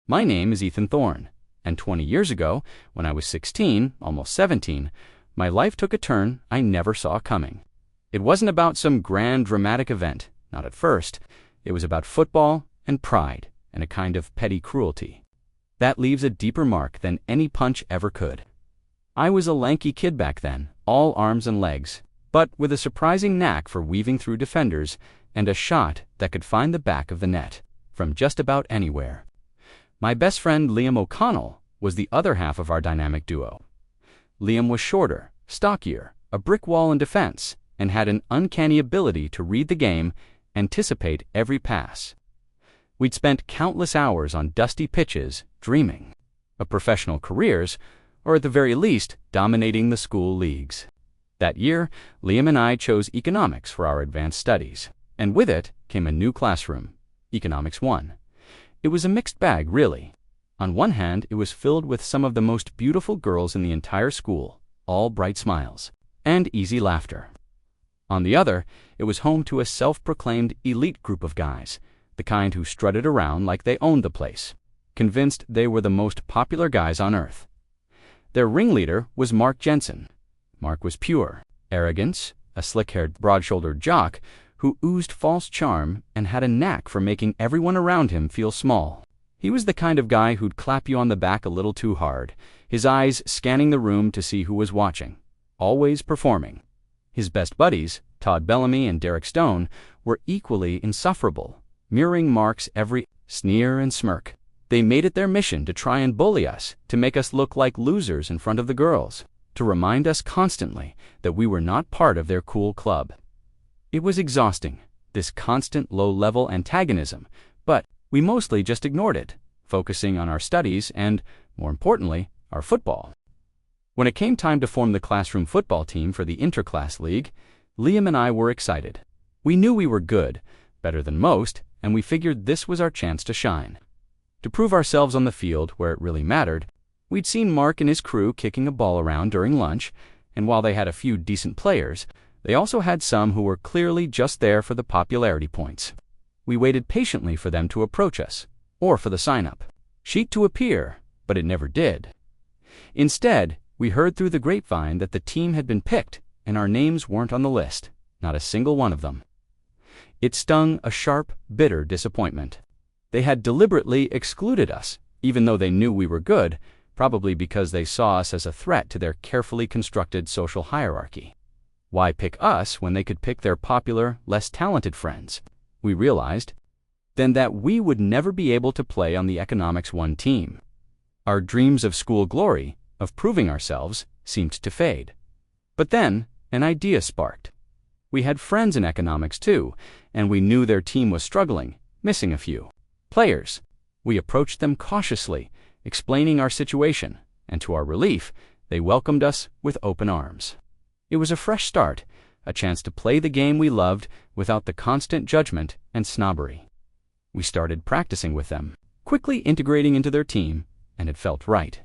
My name is Ethan Thorne, and 20 years ago, when I was 16, almost 17, my life took a turn I never saw coming. It wasn't about some grand dramatic event, not at first. It was about football and pride and a kind of petty cruelty. That leaves a deeper mark than any punch ever could. I was a lanky kid back then, all arms and legs, but with a surprising knack for weaving through defenders and a shot that could find the back of the net from just about anywhere. My best friend Liam O'Connell was the other half of our dynamic duo. Liam was shorter, stockier, a brick wall in defense, and had an uncanny ability to read the game, anticipate every pass. We'd spent countless hours on dusty pitches dreaming of professional careers, or at the very least, dominating the school leagues. That year, Liam and I chose economics for our advanced studies, and with it came a new classroom, Economics 1. It was a mixed bag, really. On one hand, it was filled with some of the most beautiful girls in the entire school, all bright smiles and easy laughter. On the other, it was home to a self-proclaimed elite group of guys, the kind who strutted around like they owned the place, convinced they were the most popular guys on earth. Their ringleader was Mark Jensen. Mark was pure arrogance, a slick-haired, broad-shouldered jock who oozed false charm and had a knack for making everyone around him feel small. He was the kind of guy who'd clap you on the back a little too hard, his eyes scanning the room to see who was watching, always performing. His best buddies, Todd Bellamy and Derek Stone, were equally insufferable, mirroring Mark's every sneer and smirk. They made it their mission to try and bully us, to make us look like losers in front of the girls, to remind us constantly that we were not part of their cool club. It was exhausting, this constant low-level antagonism, but we mostly just ignored it, focusing on our studies and, more importantly, our football. When it came time to form the classroom football team for the interclass league, Liam and I were excited. We knew we were good, better than most, and we figured this was our chance to shine. To prove ourselves on the field where it really mattered, we'd seen Mark and his crew kicking a ball around during lunch, and while they had a few decent players, they also had some who were clearly just there for the popularity points. We waited patiently for them to approach us, or for the sign-up sheet to appear, but it never did. Instead, we heard through the grapevine that the team had been picked, and our names weren't on the list, not a single one of them. It stung a sharp, bitter disappointment. They had deliberately excluded us, even though they knew we were good, probably because they saw us as a threat to their carefully constructed social hierarchy. Why pick us when they could pick their popular, less talented friends? We realized then that we would never be able to play on the Economics 1 team. Our dreams of school glory, of proving ourselves, seemed to fade. But then, an idea sparked. We had friends in economics too, and we knew their team was struggling, missing a few players. We approached them cautiously, explaining our situation, and to our relief, they welcomed us with open arms. It was a fresh start, a chance to play the game we loved without the constant judgment and snobbery. We started practicing with them, quickly integrating into their team, and it felt right.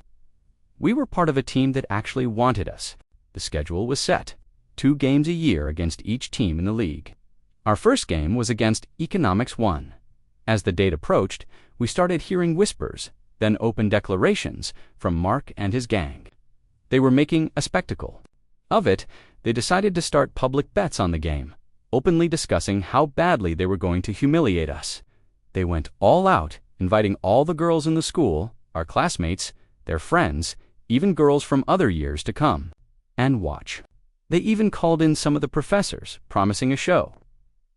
We were part of a team that actually wanted us. The schedule was set, 2 games a year against each team in the league. Our first game was against Economics 1. As the date approached, we started hearing whispers, then open declarations from Mark and his gang. They were making a spectacle of it. They decided to start public bets on the game, openly discussing how badly they were going to humiliate us. They went all out, inviting all the girls in the school, our classmates, their friends, even girls from other years to come and watch. They even called in some of the professors, promising a show.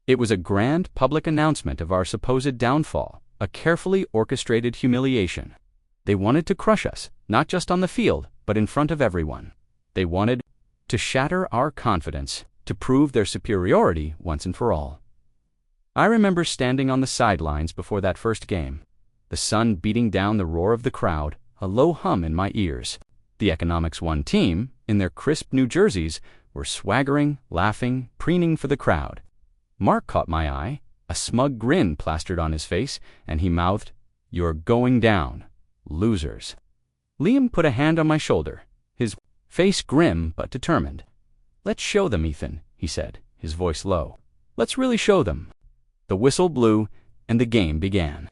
It was a grand public announcement of our supposed downfall, a carefully orchestrated humiliation. They wanted to crush us, not just on the field, but in front of everyone. They wanted to shatter our confidence, to prove their superiority once and for all. I remember standing on the sidelines before that first game, the sun beating down the roar of the crowd, a low hum in my ears. The Economics 1 team, in their crisp new jerseys, were swaggering, laughing, preening for the crowd. Mark caught my eye, a smug grin plastered on his face, and he mouthed, "You're going down, losers." Liam put a hand on my shoulder, his face grim but determined. "Let's show them, Ethan," he said, his voice low. "Let's really show them." The whistle blew, and the game began.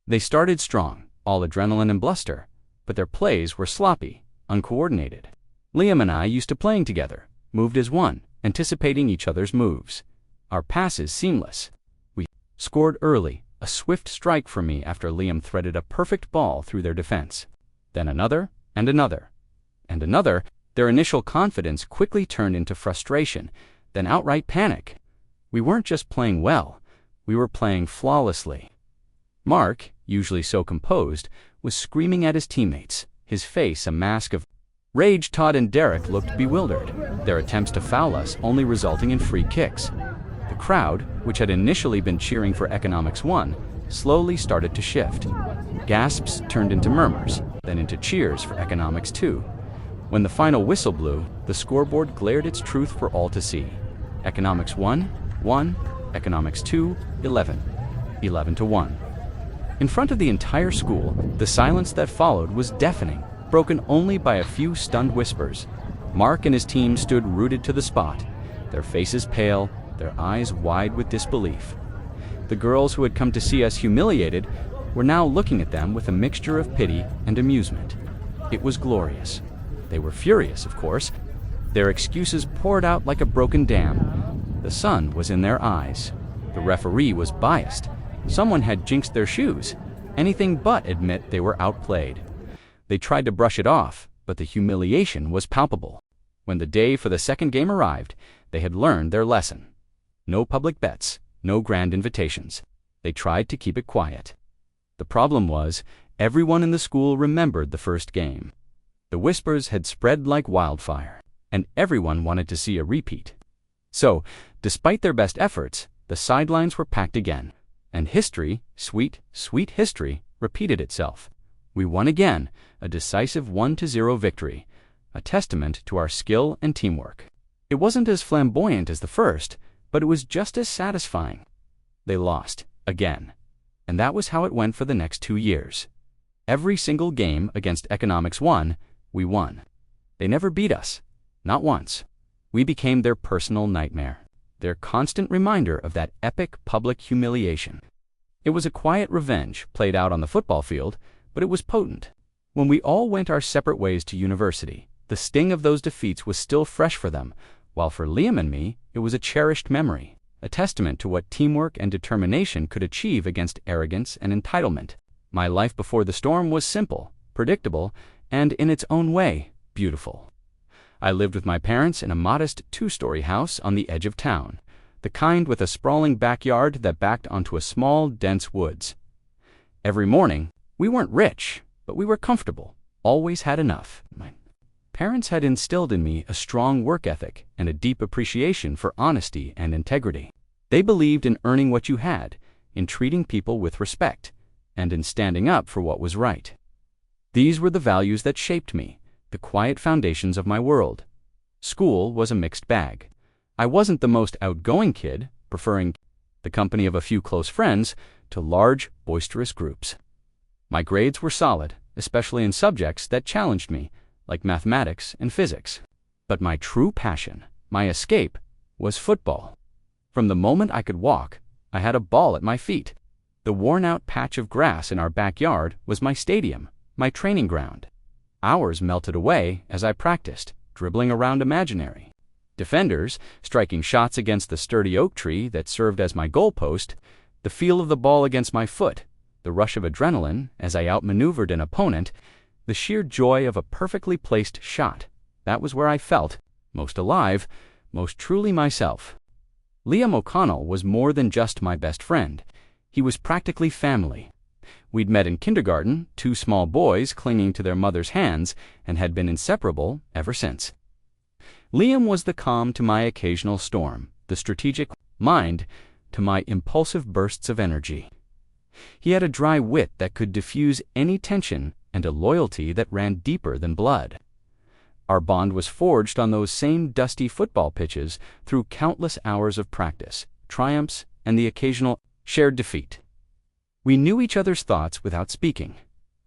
They started strong, all adrenaline and bluster, but their plays were sloppy, uncoordinated. Liam and I used to playing together, moved as one, anticipating each other's moves. Our passes seamless. We scored early, a swift strike for me after Liam threaded a perfect ball through their defense. Then another, and another, and another. Their initial confidence quickly turned into frustration, then outright panic. We weren't just playing well, we were playing flawlessly. Mark, usually so composed, was screaming at his teammates, his face a mask of rage. Todd and Derek looked bewildered, their attempts to foul us only resulting in free kicks. The crowd, which had initially been cheering for Economics 1, slowly started to shift. Gasps turned into murmurs, then into cheers for Economics 2. When the final whistle blew, the scoreboard glared its truth for all to see. Economics 1, 1, Economics 2, 11. 11-1. In front of the entire school, the silence that followed was deafening, broken only by a few stunned whispers. Mark and his team stood rooted to the spot, their faces pale, their eyes wide with disbelief. The girls who had come to see us humiliated were now looking at them with a mixture of pity and amusement. It was glorious. They were furious, of course. Their excuses poured out like a broken dam. The sun was in their eyes. The referee was biased. Someone had jinxed their shoes. Anything but admit they were outplayed. They tried to brush it off, but the humiliation was palpable. When the day for the second game arrived, they had learned their lesson. No public bets, no grand invitations. They tried to keep it quiet. The problem was, everyone in the school remembered the first game. The whispers had spread like wildfire, and everyone wanted to see a repeat. So, despite their best efforts, the sidelines were packed again, and history, sweet, sweet history, repeated itself. We won again, a decisive 1-0 victory, a testament to our skill and teamwork. It wasn't as flamboyant as the first, but it was just as satisfying. They lost, again. And that was how it went for the next 2 years. Every single game against Economics 1, we won. They never beat us, not once. We became their personal nightmare, their constant reminder of that epic public humiliation. It was a quiet revenge played out on the football field, but it was potent. When we all went our separate ways to university, the sting of those defeats was still fresh for them, while for Liam and me, it was a cherished memory, a testament to what teamwork and determination could achieve against arrogance and entitlement. My life before the storm was simple, predictable, and in its own way, beautiful. I lived with my parents in a modest 2-story house on the edge of town, the kind with a sprawling backyard that backed onto a small, dense woods. Every morning, we weren't rich, but we were comfortable, always had enough. My parents had instilled in me a strong work ethic and a deep appreciation for honesty and integrity. They believed in earning what you had, in treating people with respect, and in standing up for what was right. These were the values that shaped me, the quiet foundations of my world. School was a mixed bag. I wasn't the most outgoing kid, preferring the company of a few close friends to large, boisterous groups. My grades were solid, especially in subjects that challenged me, like mathematics and physics. But my true passion, my escape, was football. From the moment I could walk, I had a ball at my feet. The worn-out patch of grass in our backyard was my stadium, my training ground. Hours melted away as I practiced, dribbling around imaginary defenders, striking shots against the sturdy oak tree that served as my goalpost, the feel of the ball against my foot, the rush of adrenaline as I outmaneuvered an opponent, the sheer joy of a perfectly placed shot. That was where I felt most alive, most truly myself. Liam O'Connell was more than just my best friend. He was practically family. We'd met in kindergarten, 2 small boys clinging to their mother's hands, and had been inseparable ever since. Liam was the calm to my occasional storm, the strategic mind to my impulsive bursts of energy. He had a dry wit that could diffuse any tension and a loyalty that ran deeper than blood. Our bond was forged on those same dusty football pitches through countless hours of practice, triumphs, and the occasional shared defeat. We knew each other's thoughts without speaking,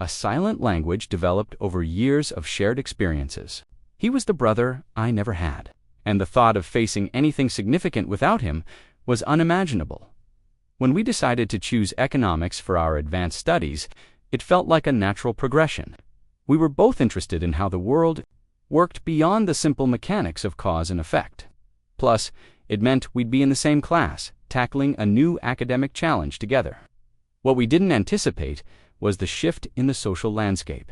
a silent language developed over years of shared experiences. He was the brother I never had, and the thought of facing anything significant without him was unimaginable. When we decided to choose economics for our advanced studies, It felt like a natural progression. We were both interested in how the world worked beyond the simple mechanics of cause and effect. Plus, it meant we'd be in the same class, tackling a new academic challenge together. What we didn't anticipate was the shift in the social landscape.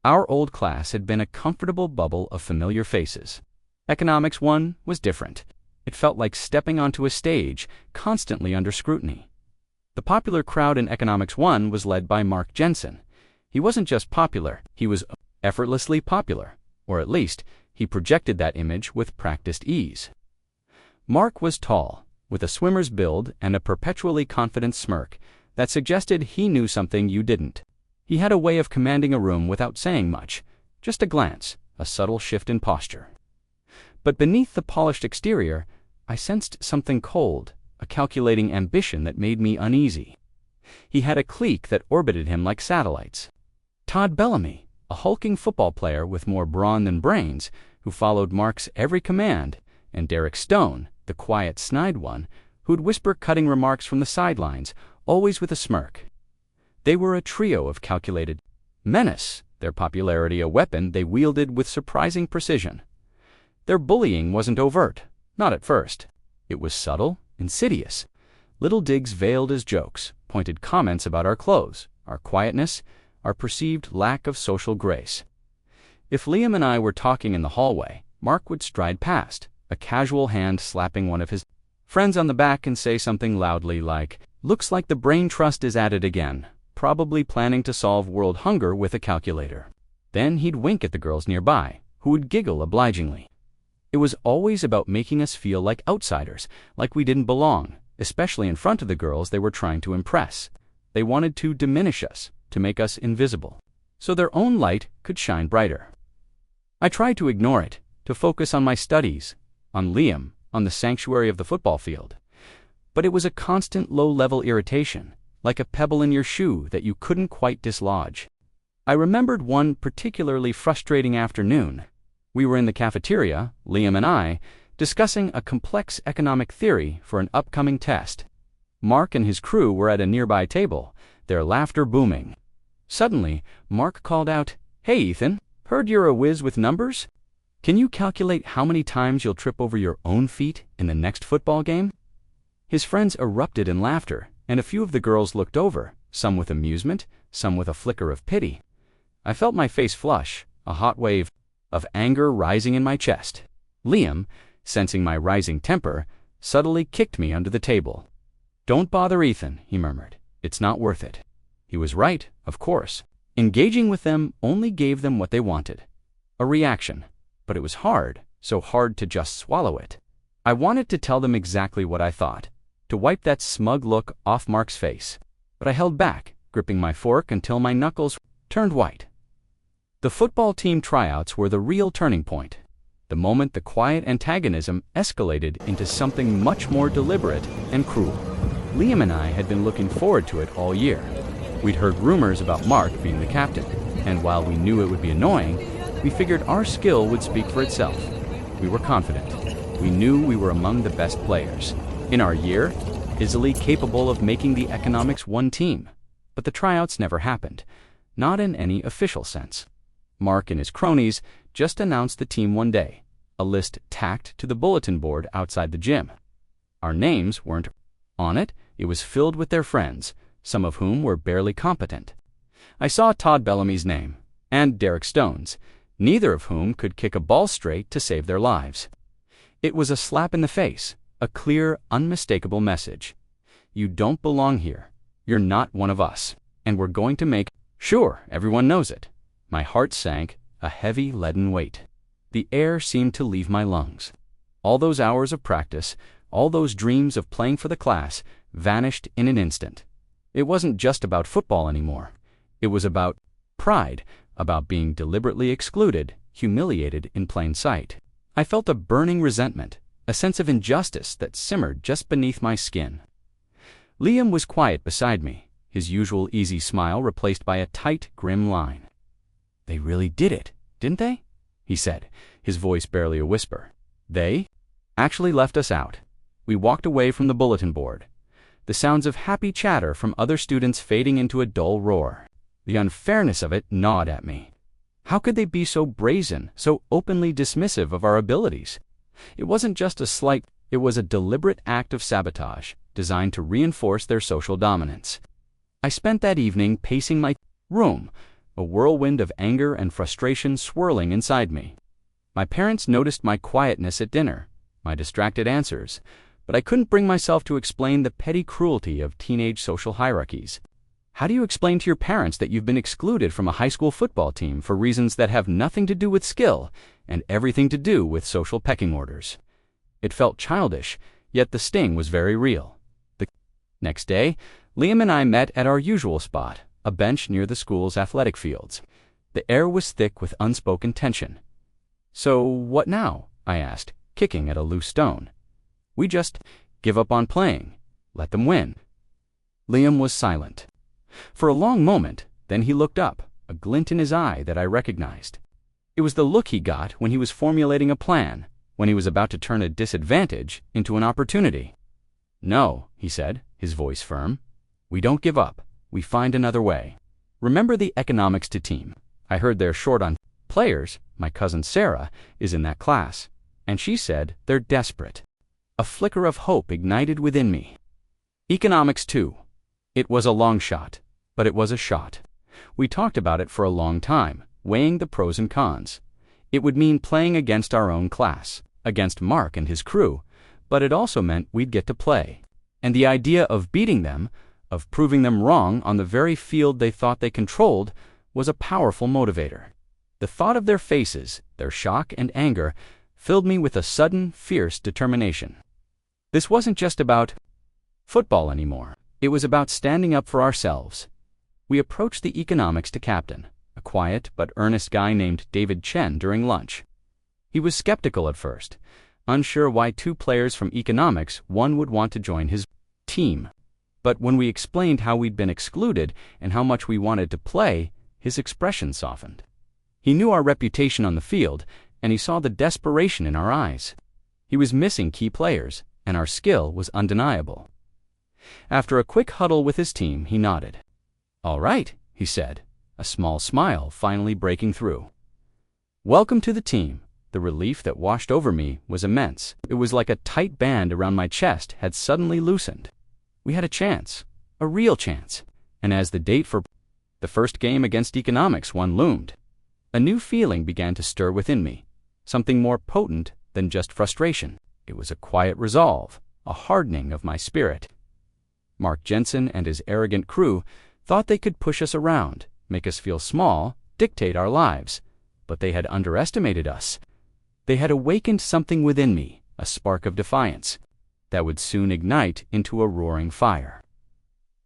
Our old class had been a comfortable bubble of familiar faces. Economics 1 was different. It felt like stepping onto a stage, constantly under scrutiny. The popular crowd in Economics 1 was led by Mark Jensen. He wasn't just popular, he was effortlessly popular, or at least, he projected that image with practiced ease. Mark was tall, with a swimmer's build and a perpetually confident smirk that suggested he knew something you didn't. He had a way of commanding a room without saying much, just a glance, a subtle shift in posture. But beneath the polished exterior, I sensed something cold, a calculating ambition that made me uneasy. He had a clique that orbited him like satellites. Todd Bellamy, a hulking football player with more brawn than brains, who followed Mark's every command, and Derek Stone, the quiet, snide one, who'd whisper cutting remarks from the sidelines, always with a smirk. They were a trio of calculated menace, their popularity a weapon they wielded with surprising precision. Their bullying wasn't overt, not at first. It was subtle, insidious. Little digs veiled as jokes, pointed comments about our clothes, our quietness, our perceived lack of social grace. If Liam and I were talking in the hallway, Mark would stride past, a casual hand slapping one of his friends on the back and say something loudly like, "Looks like the brain trust is at it again, probably planning to solve world hunger with a calculator." Then he'd wink at the girls nearby, who would giggle obligingly. It was always about making us feel like outsiders, like we didn't belong, especially in front of the girls they were trying to impress. They wanted to diminish us, to make us invisible, so their own light could shine brighter. I tried to ignore it, to focus on my studies, on Liam, on the sanctuary of the football field. But it was a constant low-level irritation, like a pebble in your shoe that you couldn't quite dislodge. I remembered one particularly frustrating afternoon. We were in the cafeteria, Liam and I, discussing a complex economic theory for an upcoming test. Mark and his crew were at a nearby table, their laughter booming. Suddenly, Mark called out, "Hey Ethan, heard you're a whiz with numbers? Can you calculate how many times you'll trip over your own feet in the next football game?" His friends erupted in laughter, and a few of the girls looked over, some with amusement, some with a flicker of pity. I felt my face flush, a hot wave of anger rising in my chest. Liam, sensing my rising temper, subtly kicked me under the table. "Don't bother Ethan," he murmured. "It's not worth it." He was right, of course. Engaging with them only gave them what they wanted. A reaction. But it was hard, so hard to just swallow it. I wanted to tell them exactly what I thought, to wipe that smug look off Mark's face. But I held back, gripping my fork until my knuckles turned white. The football team tryouts were the real turning point. The moment the quiet antagonism escalated into something much more deliberate and cruel. Liam and I had been looking forward to it all year. We'd heard rumors about Mark being the captain, and while we knew it would be annoying, we figured our skill would speak for itself. We were confident. We knew we were among the best players in our year, easily capable of making the Economics 1 team. But the tryouts never happened, not in any official sense. Mark and his cronies just announced the team one day, a list tacked to the bulletin board outside the gym. Our names weren't on it. It was filled with their friends, some of whom were barely competent. I saw Todd Bellamy's name, and Derek Stone's, neither of whom could kick a ball straight to save their lives. It was a slap in the face, a clear, unmistakable message. You don't belong here. You're not one of us, and we're going to make sure everyone knows it. My heart sank, a heavy leaden weight. The air seemed to leave my lungs. All those hours of practice, all those dreams of playing for the class, vanished in an instant. It wasn't just about football anymore. It was about pride, about being deliberately excluded, humiliated in plain sight. I felt a burning resentment, a sense of injustice that simmered just beneath my skin. Liam was quiet beside me, his usual easy smile replaced by a tight, grim line. "They really did it, didn't they?" he said, his voice barely a whisper. They actually left us out. We walked away from the bulletin board, the sounds of happy chatter from other students fading into a dull roar. The unfairness of it gnawed at me. How could they be so brazen, so openly dismissive of our abilities? It wasn't just a slight, it was a deliberate act of sabotage, designed to reinforce their social dominance. I spent that evening pacing my room, a whirlwind of anger and frustration swirling inside me. My parents noticed my quietness at dinner, my distracted answers, but I couldn't bring myself to explain the petty cruelty of teenage social hierarchies. How do you explain to your parents that you've been excluded from a high school football team for reasons that have nothing to do with skill and everything to do with social pecking orders? It felt childish, yet the sting was very real. The next day, Liam and I met at our usual spot, a bench near the school's athletic fields. The air was thick with unspoken tension. "So what now?" I asked, kicking at a loose stone. "We just give up on playing. Let them win." Liam was silent. For a long moment, then he looked up, a glint in his eye that I recognized. It was the look he got when he was formulating a plan, when he was about to turn a disadvantage into an opportunity. "No," he said, his voice firm. "We don't give up. We find another way. Remember the economics to team. I heard they're short on players. My cousin Sarah is in that class, and she said they're desperate." A flicker of hope ignited within me. Economics too. It was a long shot, but it was a shot. We talked about it for a long time, weighing the pros and cons. It would mean playing against our own class, against Mark and his crew, but it also meant we'd get to play. And the idea of beating them, of proving them wrong on the very field they thought they controlled, was a powerful motivator. The thought of their faces, their shock and anger, filled me with a sudden, fierce determination. This wasn't just about football anymore. It was about standing up for ourselves. We approached the economics to captain, a quiet but earnest guy named David Chen, during lunch. He was skeptical at first, unsure why two players from economics one would want to join his team. But when we explained how we'd been excluded and how much we wanted to play, his expression softened. He knew our reputation on the field, and he saw the desperation in our eyes. He was missing key players, and our skill was undeniable. After a quick huddle with his team, he nodded. "All right," he said, a small smile finally breaking through. "Welcome to the team." The relief that washed over me was immense. It was like a tight band around my chest had suddenly loosened. We had a chance, a real chance, and as the date for the first game against economics one loomed, a new feeling began to stir within me, something more potent than just frustration. It was a quiet resolve, a hardening of my spirit. Mark Jensen and his arrogant crew thought they could push us around, make us feel small, dictate our lives, but they had underestimated us. They had awakened something within me, a spark of defiance, that would soon ignite into a roaring fire.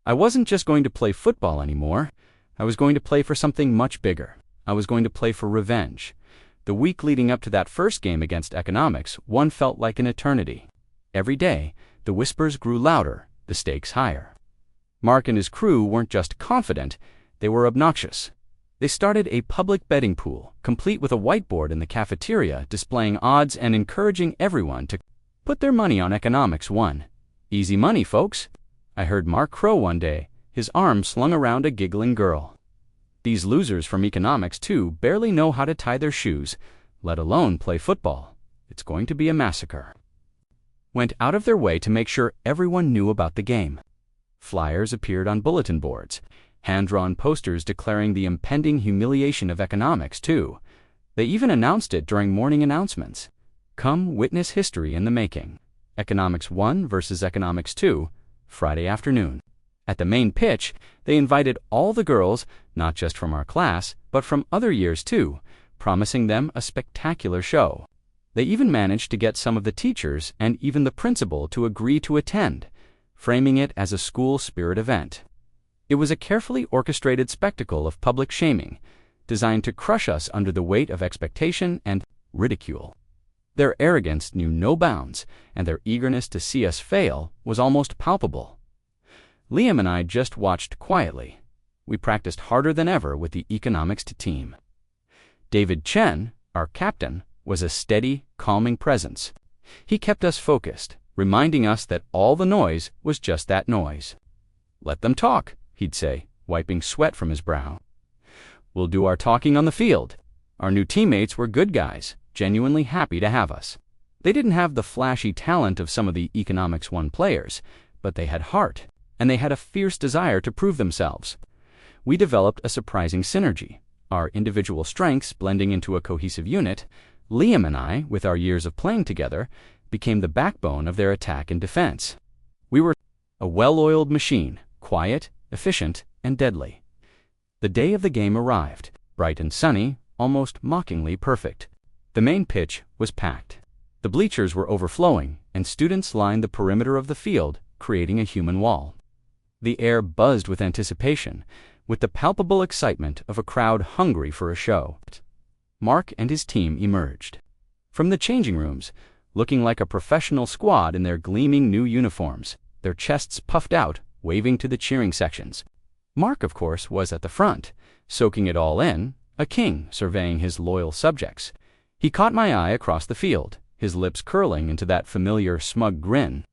I wasn't just going to play football anymore. I was going to play for something much bigger. I was going to play for revenge. The week leading up to that first game against economics, one felt like an eternity. Every day, the whispers grew louder, the stakes higher. Mark and his crew weren't just confident, they were obnoxious. They started a public betting pool, complete with a whiteboard in the cafeteria displaying odds and encouraging everyone to put their money on economics 1. "Easy money, folks," I heard Mark crow one day, his arm slung around a giggling girl. "These losers from economics 2 barely know how to tie their shoes, let alone play football. It's going to be a massacre." Went out of their way to make sure everyone knew about the game. Flyers appeared on bulletin boards, hand-drawn posters declaring the impending humiliation of economics 2. They even announced it during morning announcements. "Come witness history in the making. Economics 1 versus Economics 2, Friday afternoon." At the main pitch, they invited all the girls, not just from our class, but from other years too, promising them a spectacular show. They even managed to get some of the teachers and even the principal to agree to attend, framing it as a school spirit event. It was a carefully orchestrated spectacle of public shaming, designed to crush us under the weight of expectation and ridicule. Their arrogance knew no bounds, and their eagerness to see us fail was almost palpable. Liam and I just watched quietly. We practiced harder than ever with the economics team. David Chen, our captain, was a steady, calming presence. He kept us focused, reminding us that all the noise was just that noise. "Let them talk," he'd say, wiping sweat from his brow. We'll do our talking on the field. Our new teammates were good guys, genuinely happy to have us. They didn't have the flashy talent of some of the Economics 1 players, but they had heart, and they had a fierce desire to prove themselves. We developed a surprising synergy, our individual strengths blending into a cohesive unit. Liam and I, with our years of playing together, became the backbone of their attack and defense. We were a well-oiled machine, quiet, efficient, and deadly. The day of the game arrived, bright and sunny, almost mockingly perfect. The main pitch was packed. The bleachers were overflowing, and students lined the perimeter of the field, creating a human wall. The air buzzed with anticipation, with the palpable excitement of a crowd hungry for a show. Mark and his team emerged. From the changing rooms, looking like a professional squad in their gleaming new uniforms, their chests puffed out, waving to the cheering sections. Mark, of course, was at the front, soaking it all in, a king surveying his loyal subjects. He caught my eye across the field, his lips curling into that familiar smug grin.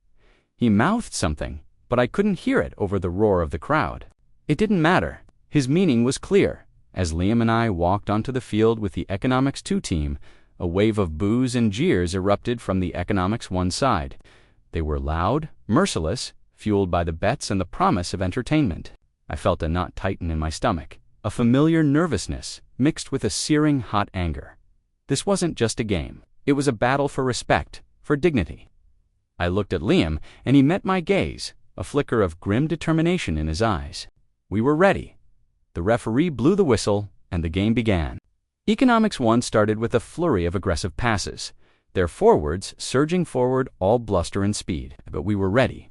He mouthed something, but I couldn't hear it over the roar of the crowd. It didn't matter. His meaning was clear. As Liam and I walked onto the field with the Economics 2 team, a wave of boos and jeers erupted from the Economics 1 side. They were loud, merciless, fueled by the bets and the promise of entertainment. I felt a knot tighten in my stomach, a familiar nervousness mixed with a searing hot anger. This wasn't just a game. It was a battle for respect, for dignity. I looked at Liam, and he met my gaze, a flicker of grim determination in his eyes. We were ready. The referee blew the whistle, and the game began. Economics 1 started with a flurry of aggressive passes, their forwards surging forward all bluster and speed, but we were ready.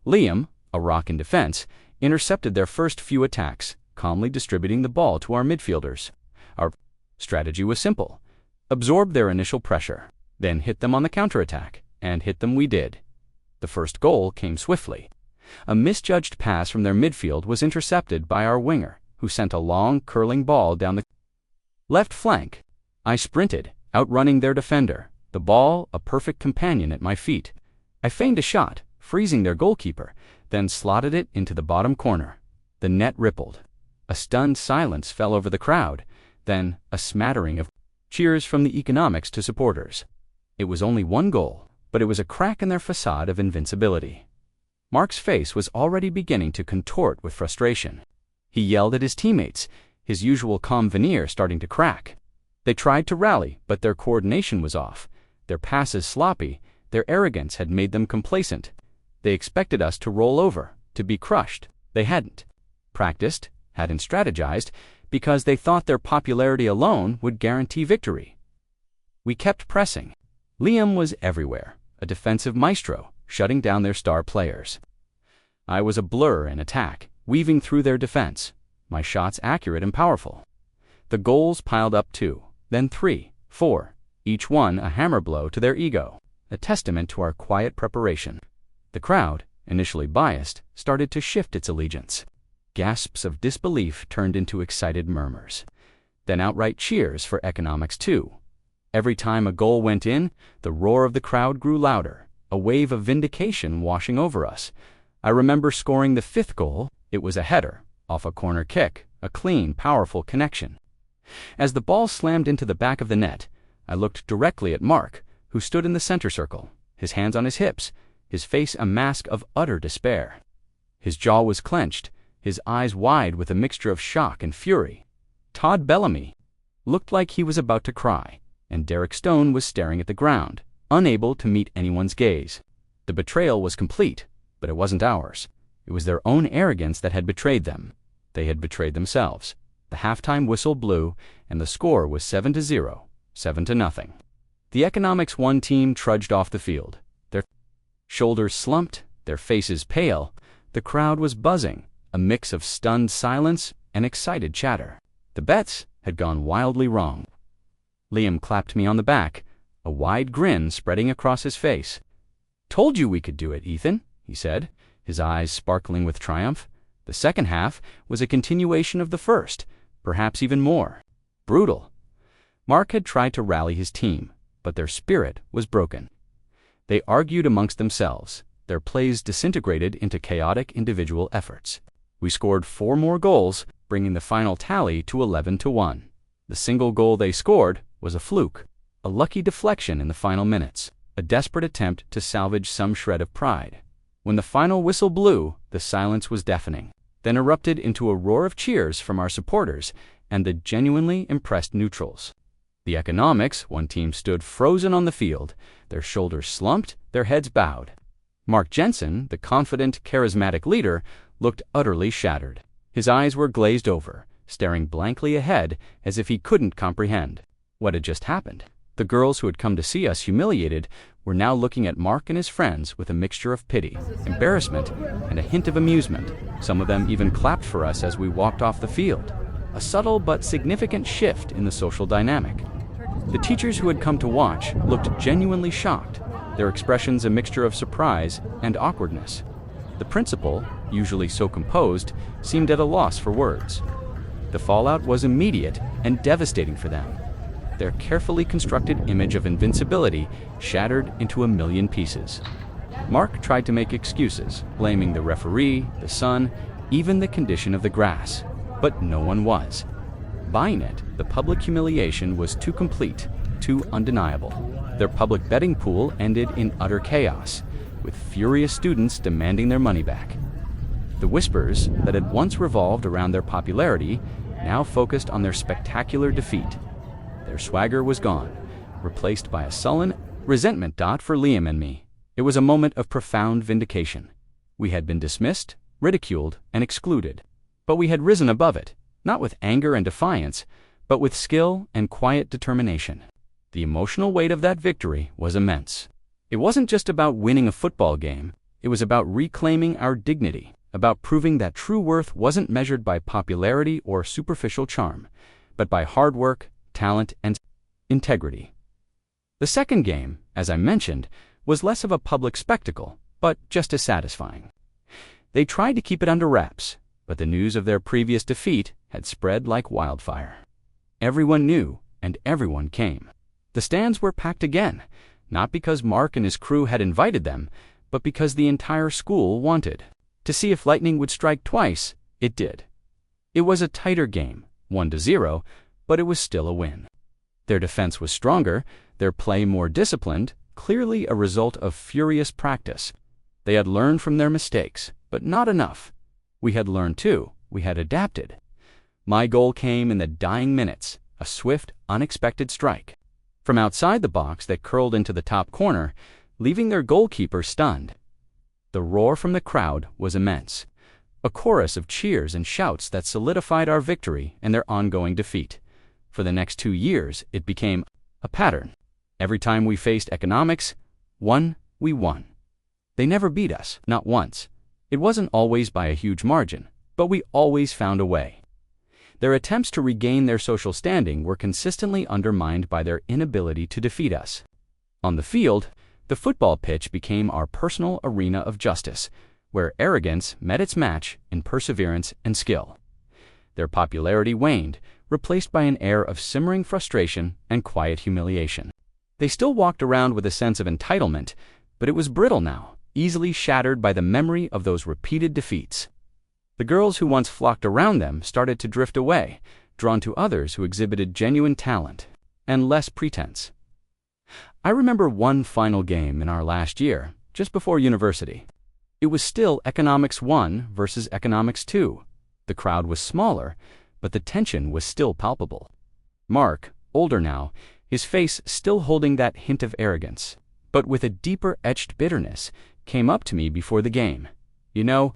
Liam, a rock in defense, intercepted their first few attacks, calmly distributing the ball to our midfielders. Our strategy was simple. Absorb their initial pressure, then hit them on the counterattack, and hit them we did. The first goal came swiftly. A misjudged pass from their midfield was intercepted by our winger, who sent a long, curling ball down the left flank. I sprinted, outrunning their defender, the ball a perfect companion at my feet. I feigned a shot, freezing their goalkeeper, then slotted it into the bottom corner. The net rippled. A stunned silence fell over the crowd, then a smattering of cheers from the Economics 2 supporters. It was only one goal, but it was a crack in their facade of invincibility. Mark's face was already beginning to contort with frustration. He yelled at his teammates, his usual calm veneer starting to crack. They tried to rally, but their coordination was off, their passes sloppy, their arrogance had made them complacent. They expected us to roll over, to be crushed. They hadn't practiced, hadn't strategized, because they thought their popularity alone would guarantee victory. We kept pressing. Liam was everywhere, a defensive maestro, shutting down their star players. I was a blur in attack, weaving through their defense, my shots accurate and powerful. The goals piled up 2, then 3, 4, each one a hammer blow to their ego, a testament to our quiet preparation. The crowd, initially biased, started to shift its allegiance. Gasps of disbelief turned into excited murmurs, then outright cheers for Economics 2. Every time a goal went in, the roar of the crowd grew louder, a wave of vindication washing over us. I remember scoring the 5th goal. It was a header, off a corner kick, a clean, powerful connection. As the ball slammed into the back of the net, I looked directly at Mark, who stood in the center circle, his hands on his hips, his face a mask of utter despair. His jaw was clenched, his eyes wide with a mixture of shock and fury. Todd Bellamy looked like he was about to cry, and Derek Stone was staring at the ground, unable to meet anyone's gaze. The betrayal was complete, but it wasn't ours. It was their own arrogance that had betrayed them. They had betrayed themselves. The halftime whistle blew, and the score was 7-0, 7-0. The Economics 1 team trudged off the field, their shoulders slumped, their faces pale. The crowd was buzzing, a mix of stunned silence and excited chatter. The bets had gone wildly wrong. Liam clapped me on the back, a wide grin spreading across his face. "Told you we could do it, Ethan," he said, his eyes sparkling with triumph. The second half was a continuation of the first, perhaps even more brutal. Mark had tried to rally his team, but their spirit was broken. They argued amongst themselves, their plays disintegrated into chaotic individual efforts. We scored 4 more goals, bringing the final tally to 11-1. The single goal they scored was a fluke, a lucky deflection in the final minutes, a desperate attempt to salvage some shred of pride. When the final whistle blew, the silence was deafening, then erupted into a roar of cheers from our supporters and the genuinely impressed neutrals. The economics, one team stood frozen on the field, their shoulders slumped, their heads bowed. Mark Jensen, the confident, charismatic leader, looked utterly shattered. His eyes were glazed over, staring blankly ahead as if he couldn't comprehend what had just happened. The girls who had come to see us humiliated were now looking at Mark and his friends with a mixture of pity, embarrassment, and a hint of amusement. Some of them even clapped for us as we walked off the field. A subtle but significant shift in the social dynamic. The teachers who had come to watch looked genuinely shocked, their expressions a mixture of surprise and awkwardness. The principal, usually so composed, seemed at a loss for words. The fallout was immediate and devastating for them. Their carefully constructed image of invincibility shattered into a million pieces. Mark tried to make excuses, blaming the referee, the sun, even the condition of the grass. But no one was buying it. The public humiliation was too complete, too undeniable. Their public betting pool ended in utter chaos, with furious students demanding their money back. The whispers that had once revolved around their popularity now focused on their spectacular defeat. Their swagger was gone, replaced by a sullen resentment. For Liam and me, it was a moment of profound vindication. We had been dismissed, ridiculed, and excluded, but we had risen above it, not with anger and defiance, but with skill and quiet determination. The emotional weight of that victory was immense. It wasn't just about winning a football game, it was about reclaiming our dignity, about proving that true worth wasn't measured by popularity or superficial charm, but by hard work, talent, and integrity. The second game, as I mentioned, was less of a public spectacle, but just as satisfying. They tried to keep it under wraps, but the news of their previous defeat had spread like wildfire. Everyone knew, and everyone came. The stands were packed again, not because Mark and his crew had invited them, but because the entire school wanted. To see if lightning would strike twice, it did. It was a tighter game, 1-0, but it was still a win. Their defense was stronger, their play more disciplined, clearly a result of furious practice. They had learned from their mistakes, but not enough. We had learned too, we had adapted. My goal came in the dying minutes, a swift, unexpected strike from outside the box that curled into the top corner, leaving their goalkeeper stunned. The roar from the crowd was immense, a chorus of cheers and shouts that solidified our victory and their ongoing defeat. For the next 2 years, it became a pattern. Every time we faced economics, we won. They never beat us, not once. It wasn't always by a huge margin, but we always found a way. Their attempts to regain their social standing were consistently undermined by their inability to defeat us. On the field, the football pitch became our personal arena of justice, where arrogance met its match in perseverance and skill. Their popularity waned, replaced by an air of simmering frustration and quiet humiliation. They still walked around with a sense of entitlement, but it was brittle now, easily shattered by the memory of those repeated defeats. The girls who once flocked around them started to drift away, drawn to others who exhibited genuine talent and less pretense. I remember one final game in our last year, just before university. It was still Economics 1 versus Economics 2. The crowd was smaller, but the tension was still palpable. Mark, older now, his face still holding that hint of arrogance, but with a deeper etched bitterness, came up to me before the game. "You know,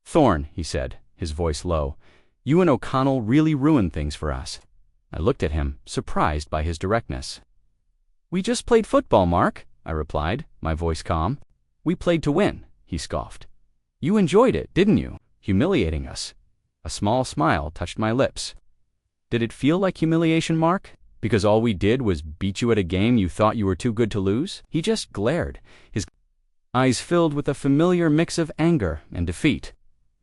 Thorne," he said, his voice low, "you and O'Connell really ruined things for us." I looked at him, surprised by his directness. "We just played football, Mark," I replied, my voice calm. "We played to win," he scoffed. "You enjoyed it, didn't you? Humiliating us." A small smile touched my lips. "Did it feel like humiliation, Mark? Because all we did was beat you at a game you thought you were too good to lose?" He just glared, his eyes filled with a familiar mix of anger and defeat.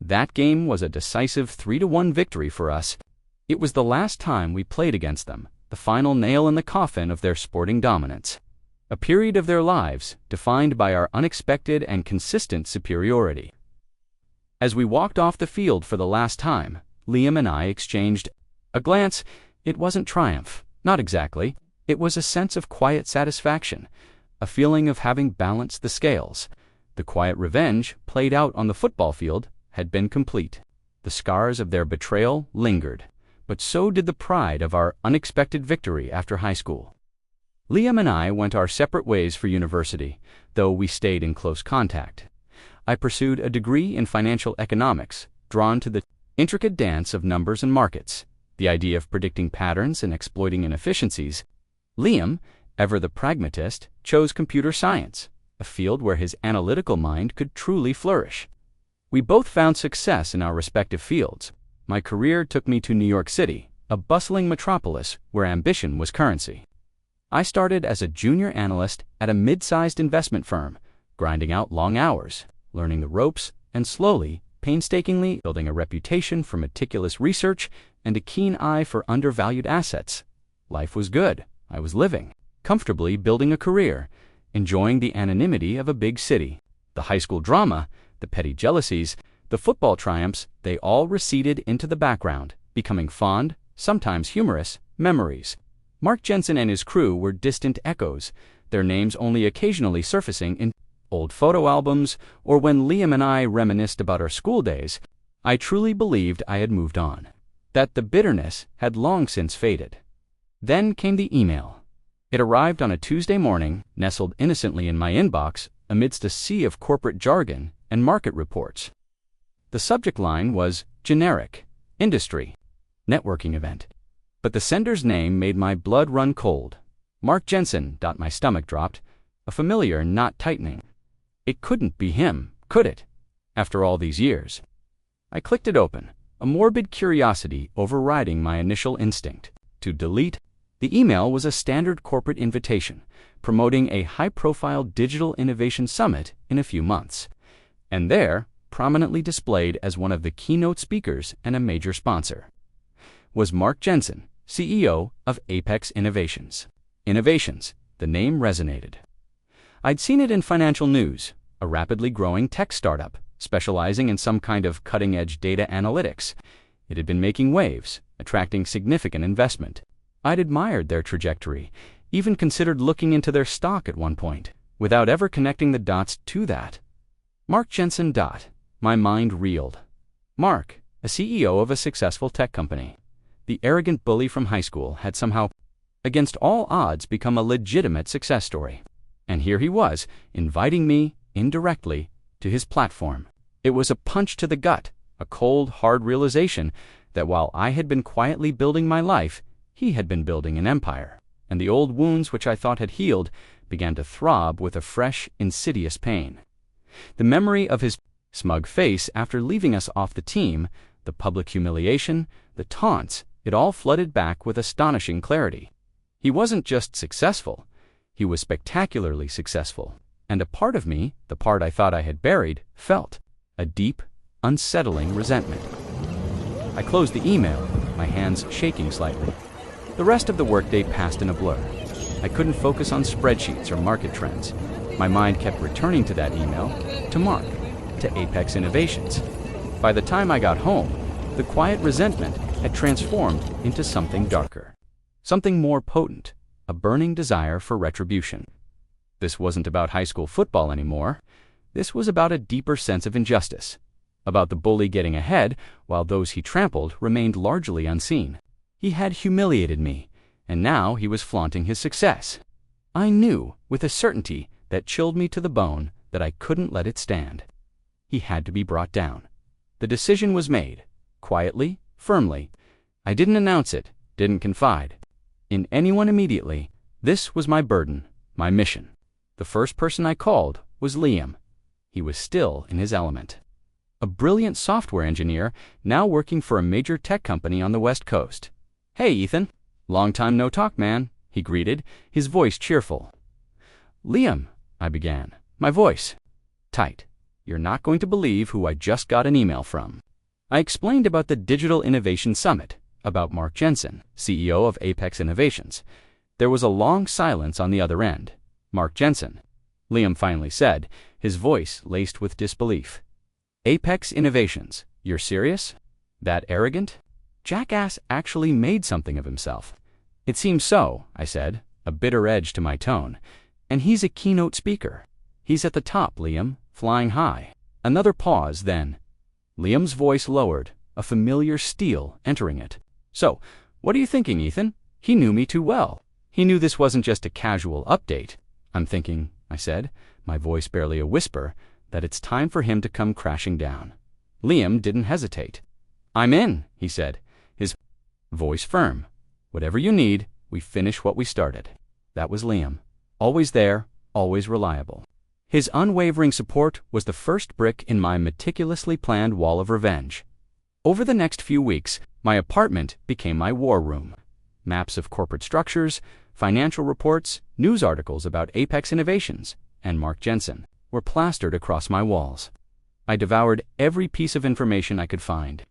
That game was a decisive 3-1 victory for us. It was the last time we played against them, the final nail in the coffin of their sporting dominance. A period of their lives defined by our unexpected and consistent superiority. As we walked off the field for the last time, Liam and I exchanged a glance. It wasn't triumph, not exactly. It was a sense of quiet satisfaction, a feeling of having balanced the scales. The quiet revenge, played out on the football field, had been complete. The scars of their betrayal lingered, but so did the pride of our unexpected victory after high school. Liam and I went our separate ways for university, though we stayed in close contact. I pursued a degree in financial economics, drawn to the intricate dance of numbers and markets, the idea of predicting patterns and exploiting inefficiencies. Liam, ever the pragmatist, chose computer science, a field where his analytical mind could truly flourish. We both found success in our respective fields. My career took me to New York City, a bustling metropolis where ambition was currency. I started as a junior analyst at a mid-sized investment firm, grinding out long hours, learning the ropes, and slowly, painstakingly building a reputation for meticulous research and a keen eye for undervalued assets. Life was good. I was living, comfortably building a career, enjoying the anonymity of a big city. The high school drama, the petty jealousies, the football triumphs, they all receded into the background, becoming fond, sometimes humorous, memories. Mark Jensen and his crew were distant echoes, their names only occasionally surfacing in old photo albums or when Liam and I reminisced about our school days. I truly believed I had moved on, that the bitterness had long since faded. Then came the email. It arrived on a Tuesday morning, nestled innocently in my inbox amidst a sea of corporate jargon and market reports. The subject line was generic, industry, networking event. But the sender's name made my blood run cold. Mark Jensen. My stomach dropped, a familiar knot tightening. It couldn't be him, could it? After all these years. I clicked it open, a morbid curiosity overriding my initial instinct to delete. The email was a standard corporate invitation, promoting a high-profile digital innovation summit in a few months. And there, prominently displayed as one of the keynote speakers and a major sponsor, was Mark Jensen, CEO of Apex Innovations. Innovations, the name resonated. I'd seen it in financial news, a rapidly growing tech startup specializing in some kind of cutting-edge data analytics. It had been making waves, attracting significant investment. I'd admired their trajectory, even considered looking into their stock at one point, without ever connecting the dots to that. Mark Jensen. My mind reeled. Mark, a CEO of a successful tech company. The arrogant bully from high school had somehow, against all odds, become a legitimate success story. And here he was, inviting me, indirectly, to his platform. It was a punch to the gut, a cold, hard realization that while I had been quietly building my life, he had been building an empire, and the old wounds which I thought had healed began to throb with a fresh, insidious pain. The memory of his smug face after leaving us off the team, the public humiliation, the taunts, it all flooded back with astonishing clarity. He wasn't just successful, he was spectacularly successful, and a part of me, the part I thought I had buried, felt a deep, unsettling resentment. I closed the email, my hands shaking slightly. The rest of the workday passed in a blur. I couldn't focus on spreadsheets or market trends. My mind kept returning to that email, to Mark, to Apex Innovations. By the time I got home, the quiet resentment had transformed into something darker, something more potent, a burning desire for retribution. This wasn't about high school football anymore. This was about a deeper sense of injustice, about the bully getting ahead while those he trampled remained largely unseen. He had humiliated me, and now he was flaunting his success. I knew, with a certainty that chilled me to the bone, that I couldn't let it stand. He had to be brought down. The decision was made, quietly, firmly. I didn't announce it, didn't confide in anyone immediately. This was my burden, my mission. The first person I called was Liam. He was still in his element. A brilliant software engineer, now working for a major tech company on the West Coast. "Hey, Ethan. Long time no talk, man," he greeted, his voice cheerful. "Liam," I began, my voice tight. "You're not going to believe who I just got an email from." I explained about the Digital Innovation Summit, about Mark Jensen, CEO of Apex Innovations. There was a long silence on the other end. "Mark Jensen," Liam finally said, his voice laced with disbelief. "Apex Innovations. You're serious?" That arrogant? Jackass actually made something of himself. It seems so, I said, a bitter edge to my tone. And he's a keynote speaker. He's at the top, Liam, flying high. Another pause, then. Liam's voice lowered, a familiar steel entering it. So, what are you thinking, Ethan? He knew me too well. He knew this wasn't just a casual update. I'm thinking, I said, my voice barely a whisper, that it's time for him to come crashing down. Liam didn't hesitate. I'm in, he said, his voice firm. Whatever you need, we finish what we started. That was Liam. Always there, always reliable. His unwavering support was the first brick in my meticulously planned wall of revenge. Over the next few weeks, my apartment became my war room. Maps of corporate structures, financial reports, news articles about Apex Innovations, and Mark Jensen were plastered across my walls. I devoured every piece of information I could find.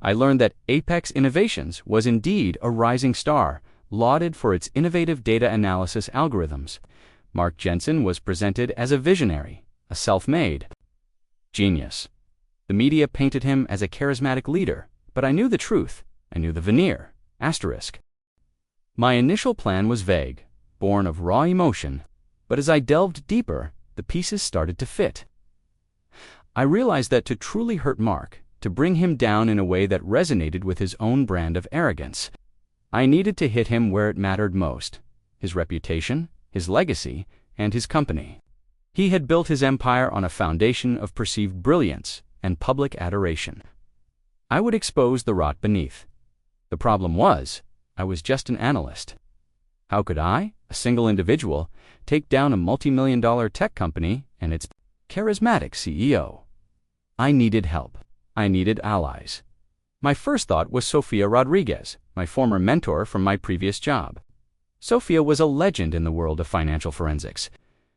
I learned that Apex Innovations was indeed a rising star, lauded for its innovative data analysis algorithms. Mark Jensen was presented as a visionary, a self-made genius. The media painted him as a charismatic leader, but I knew the truth. I knew the veneer. Asterisk. My initial plan was vague, born of raw emotion, but as I delved deeper, the pieces started to fit. I realized that to truly hurt Mark, to bring him down in a way that resonated with his own brand of arrogance, I needed to hit him where it mattered most: his reputation, his legacy, and his company. He had built his empire on a foundation of perceived brilliance and public adoration. I would expose the rot beneath. The problem was, I was just an analyst. How could I, a single individual, take down a multi-million-dollar tech company and its charismatic CEO? I needed help. I needed allies. My first thought was Sofia Rodriguez, my former mentor from my previous job. Sofia was a legend in the world of financial forensics.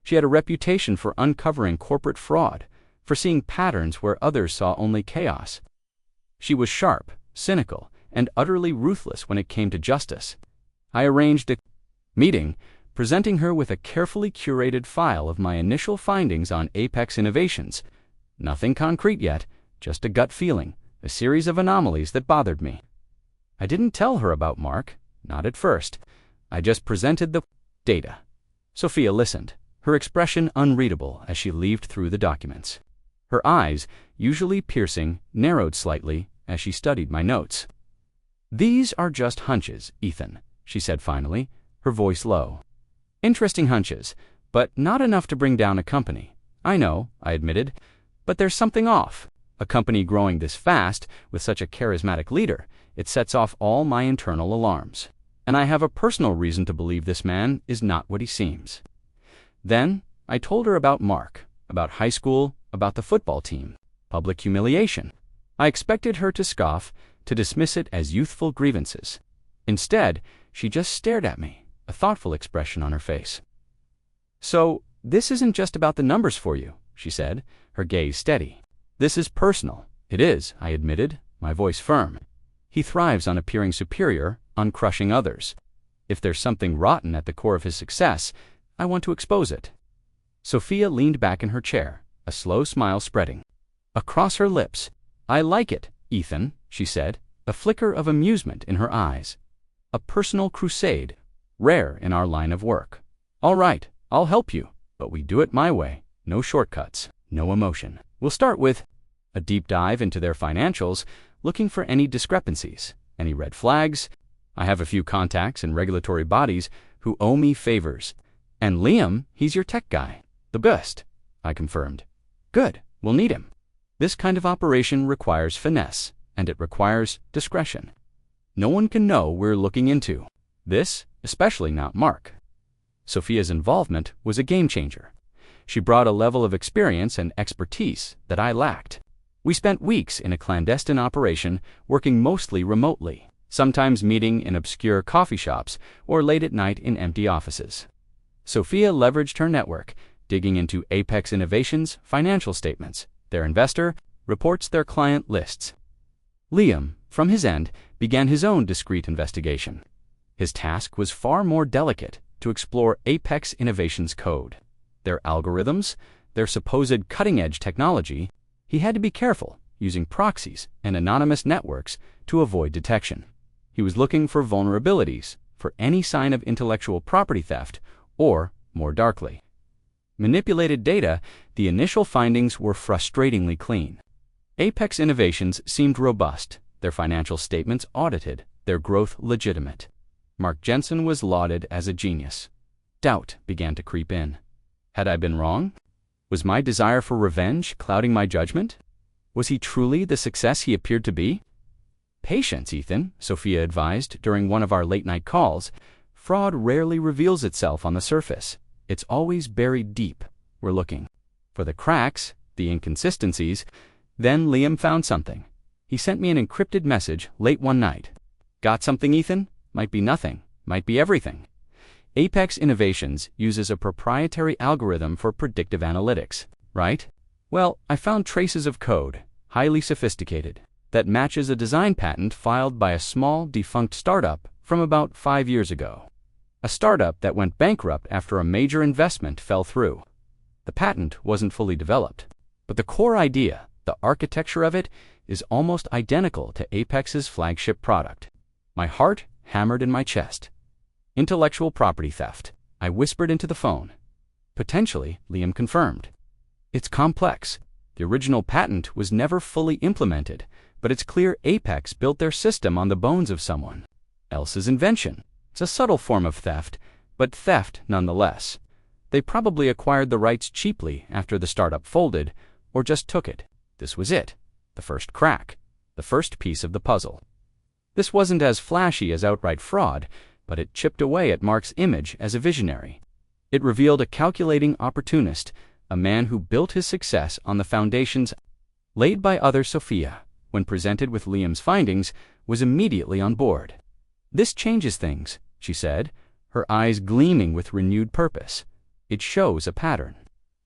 She had a reputation for uncovering corporate fraud, for seeing patterns where others saw only chaos. She was sharp, cynical, and utterly ruthless when it came to justice. I arranged a meeting, presenting her with a carefully curated file of my initial findings on Apex Innovations. Nothing concrete yet, just a gut feeling, a series of anomalies that bothered me. I didn't tell her about Mark, not at first. I just presented the data. Sophia listened, her expression unreadable as she leafed through the documents. Her eyes, usually piercing, narrowed slightly as she studied my notes. "These are just hunches, Ethan," she said finally, her voice low. "Interesting hunches, but not enough to bring down a company. I know," I admitted, "but there's something off. A company growing this fast, with such a charismatic leader, it sets off all my internal alarms. And I have a personal reason to believe this man is not what he seems." Then I told her about Mark, about high school, about the football team, public humiliation. I expected her to scoff, to dismiss it as youthful grievances. Instead, she just stared at me, a thoughtful expression on her face. "So, this isn't just about the numbers for you," she said, her gaze steady. "This is personal." "It is," I admitted, my voice firm. "He thrives on appearing superior, on crushing others. If there's something rotten at the core of his success, I want to expose it." Sophia leaned back in her chair, a slow smile spreading across her lips. "I like it, Ethan," she said, a flicker of amusement in her eyes. "A personal crusade, rare in our line of work. All right, I'll help you, but we do it my way. No shortcuts, no emotion. We'll start with a deep dive into their financials, looking for any discrepancies, any red flags. I have a few contacts in regulatory bodies who owe me favors. And Liam, he's your tech guy. The best," I confirmed. "Good, we'll need him." This kind of operation requires finesse, and it requires discretion. No one can know we're looking into this, especially not Mark. Sophia's involvement was a game changer. She brought a level of experience and expertise that I lacked. We spent weeks in a clandestine operation, working mostly remotely, sometimes meeting in obscure coffee shops or late at night in empty offices. Sophia leveraged her network, digging into Apex Innovations' financial statements, their investor reports, their client lists. Liam, from his end, began his own discreet investigation. His task was far more delicate: to explore Apex Innovations' code, their algorithms, their supposed cutting-edge technology. He had to be careful, using proxies and anonymous networks to avoid detection. He was looking for vulnerabilities, for any sign of intellectual property theft, or, more darkly, manipulated data. The initial findings were frustratingly clean. Apex Innovations seemed robust, their financial statements audited, their growth legitimate. Mark Jensen was lauded as a genius. Doubt began to creep in. Had I been wrong? Was my desire for revenge clouding my judgment? Was he truly the success he appeared to be? Patience, Ethan, Sophia advised during one of our late-night calls. Fraud rarely reveals itself on the surface. It's always buried deep. We're looking for the cracks, the inconsistencies. Then Liam found something. He sent me an encrypted message late one night. Got something, Ethan? Might be nothing, might be everything. Apex Innovations uses a proprietary algorithm for predictive analytics, right? Well, I found traces of code, highly sophisticated, that matches a design patent filed by a small, defunct startup from about 5 years ago. A startup that went bankrupt after a major investment fell through. The patent wasn't fully developed, but the core idea, the architecture of it, is almost identical to Apex's flagship product. My heart hammered in my chest. Intellectual property theft. I whispered into the phone. Potentially, Liam confirmed. It's complex. The original patent was never fully implemented, but it's clear Apex built their system on the bones of someone else's invention. It's a subtle form of theft, but theft nonetheless. They probably acquired the rights cheaply after the startup folded, or just took it. This was it. The first crack. The first piece of the puzzle. This wasn't as flashy as outright fraud, but it chipped away at Mark's image as a visionary. It revealed a calculating opportunist, a man who built his success on the foundations laid by others. Sophia, when presented with Liam's findings, was immediately on board. This changes things, she said, her eyes gleaming with renewed purpose. It shows a pattern,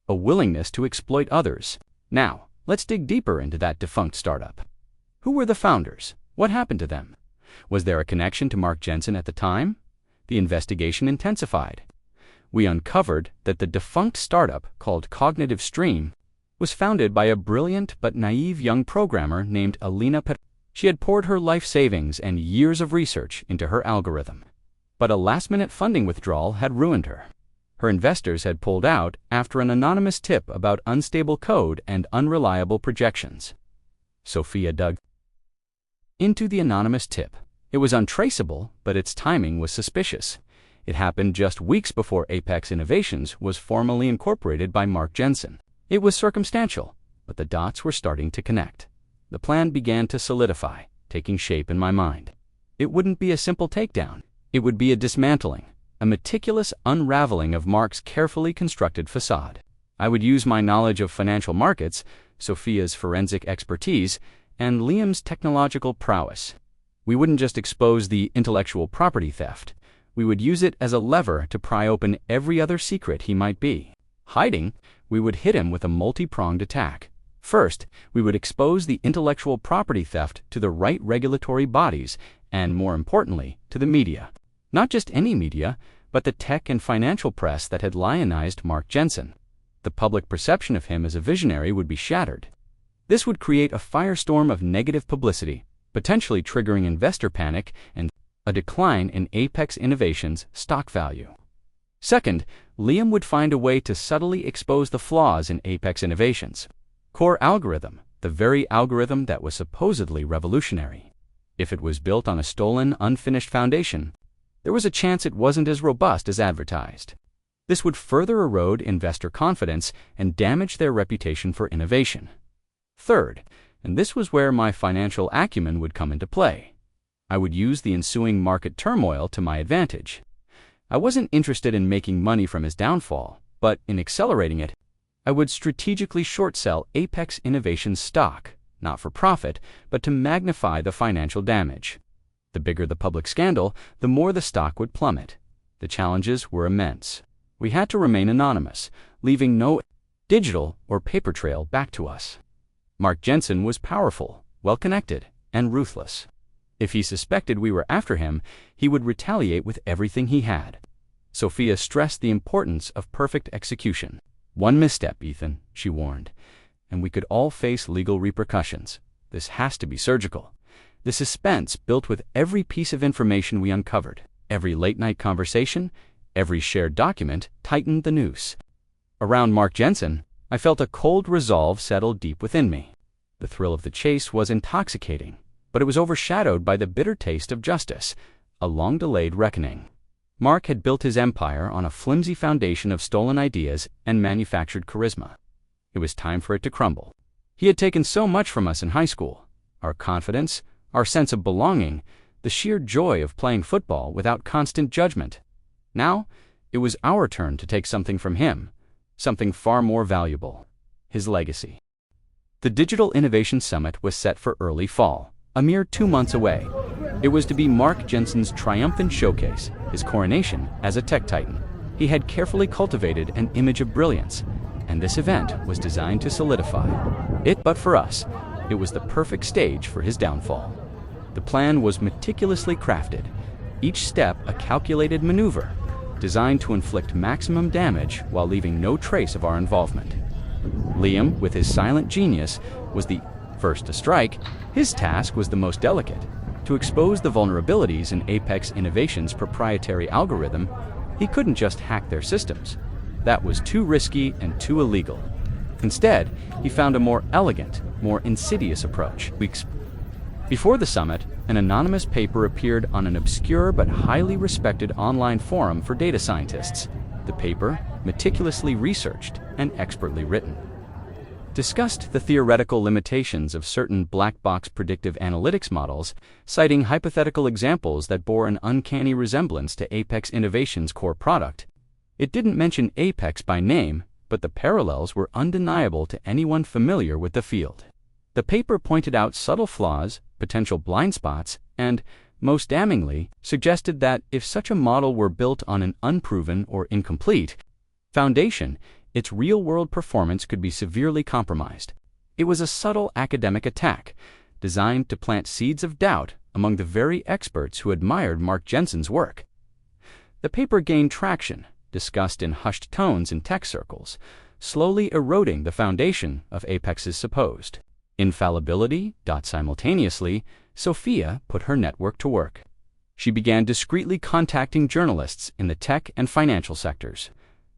a willingness to exploit others. Now, let's dig deeper into that defunct startup. Who were the founders? What happened to them? Was there a connection to Mark Jensen at the time? The investigation intensified. We uncovered that the defunct startup, called Cognitive Stream, was founded by a brilliant but naive young programmer named Alina Pet. She had poured her life savings and years of research into her algorithm. But a last-minute funding withdrawal had ruined her. Her investors had pulled out after an anonymous tip about unstable code and unreliable projections. Sophia dug into the anonymous tip. It was untraceable, but its timing was suspicious. It happened just weeks before Apex Innovations was formally incorporated by Mark Jensen. It was circumstantial, but the dots were starting to connect. The plan began to solidify, taking shape in my mind. It wouldn't be a simple takedown. It would be a dismantling, a meticulous unraveling of Mark's carefully constructed facade. I would use my knowledge of financial markets, Sophia's forensic expertise, and Liam's technological prowess. We wouldn't just expose the intellectual property theft. We would use it as a lever to pry open every other secret he might be hiding. We would hit him with a multi-pronged attack. First, we would expose the intellectual property theft to the right regulatory bodies and, more importantly, to the media. Not just any media, but the tech and financial press that had lionized Mark Jensen. The public perception of him as a visionary would be shattered. This would create a firestorm of negative publicity, potentially triggering investor panic and a decline in Apex Innovations' stock value. Second, Liam would find a way to subtly expose the flaws in Apex Innovations' core algorithm, the very algorithm that was supposedly revolutionary. If it was built on a stolen, unfinished foundation, there was a chance it wasn't as robust as advertised. This would further erode investor confidence and damage their reputation for innovation. Third, and this was where my financial acumen would come into play, I would use the ensuing market turmoil to my advantage. I wasn't interested in making money from his downfall, but in accelerating it. I would strategically short-sell Apex Innovations stock, not for profit, but to magnify the financial damage. The bigger the public scandal, the more the stock would plummet. The challenges were immense. We had to remain anonymous, leaving no digital or paper trail back to us. Mark Jensen was powerful, well-connected, and ruthless. If he suspected we were after him, he would retaliate with everything he had. Sophia stressed the importance of perfect execution. One misstep, Ethan, she warned, and we could all face legal repercussions. This has to be surgical. The suspense built with every piece of information we uncovered, every late-night conversation, every shared document tightened the noose. Around Mark Jensen, I felt a cold resolve settle deep within me. The thrill of the chase was intoxicating, but it was overshadowed by the bitter taste of justice, a long-delayed reckoning. Mark had built his empire on a flimsy foundation of stolen ideas and manufactured charisma. It was time for it to crumble. He had taken so much from us in high school: our confidence, our sense of belonging, the sheer joy of playing football without constant judgment. Now, it was our turn to take something from him, something far more valuable: his legacy. The Digital Innovation Summit was set for early fall, a mere 2 months away. It was to be Mark Jensen's triumphant showcase, his coronation as a tech titan. He had carefully cultivated an image of brilliance, and this event was designed to solidify it. But for us, it was the perfect stage for his downfall. The plan was meticulously crafted, each step a calculated maneuver, designed to inflict maximum damage while leaving no trace of our involvement. Liam, with his silent genius, was the first to strike. His task was the most delicate: to expose the vulnerabilities in Apex Innovation's proprietary algorithm. He couldn't just hack their systems. That was too risky and too illegal. Instead, he found a more elegant, more insidious approach. Before the summit, an anonymous paper appeared on an obscure but highly respected online forum for data scientists. The paper, meticulously researched and expertly written, discussed the theoretical limitations of certain black box predictive analytics models, citing hypothetical examples that bore an uncanny resemblance to Apex Innovation's core product. It didn't mention Apex by name, but the parallels were undeniable to anyone familiar with the field. The paper pointed out subtle flaws, potential blind spots, and, most damningly, suggested that if such a model were built on an unproven or incomplete foundation, its real-world performance could be severely compromised. It was a subtle academic attack, designed to plant seeds of doubt among the very experts who admired Mark Jensen's work. The paper gained traction, discussed in hushed tones in tech circles, slowly eroding the foundation of Apex's supposed infallibility. Simultaneously, Sophia put her network to work. She began discreetly contacting journalists in the tech and financial sectors,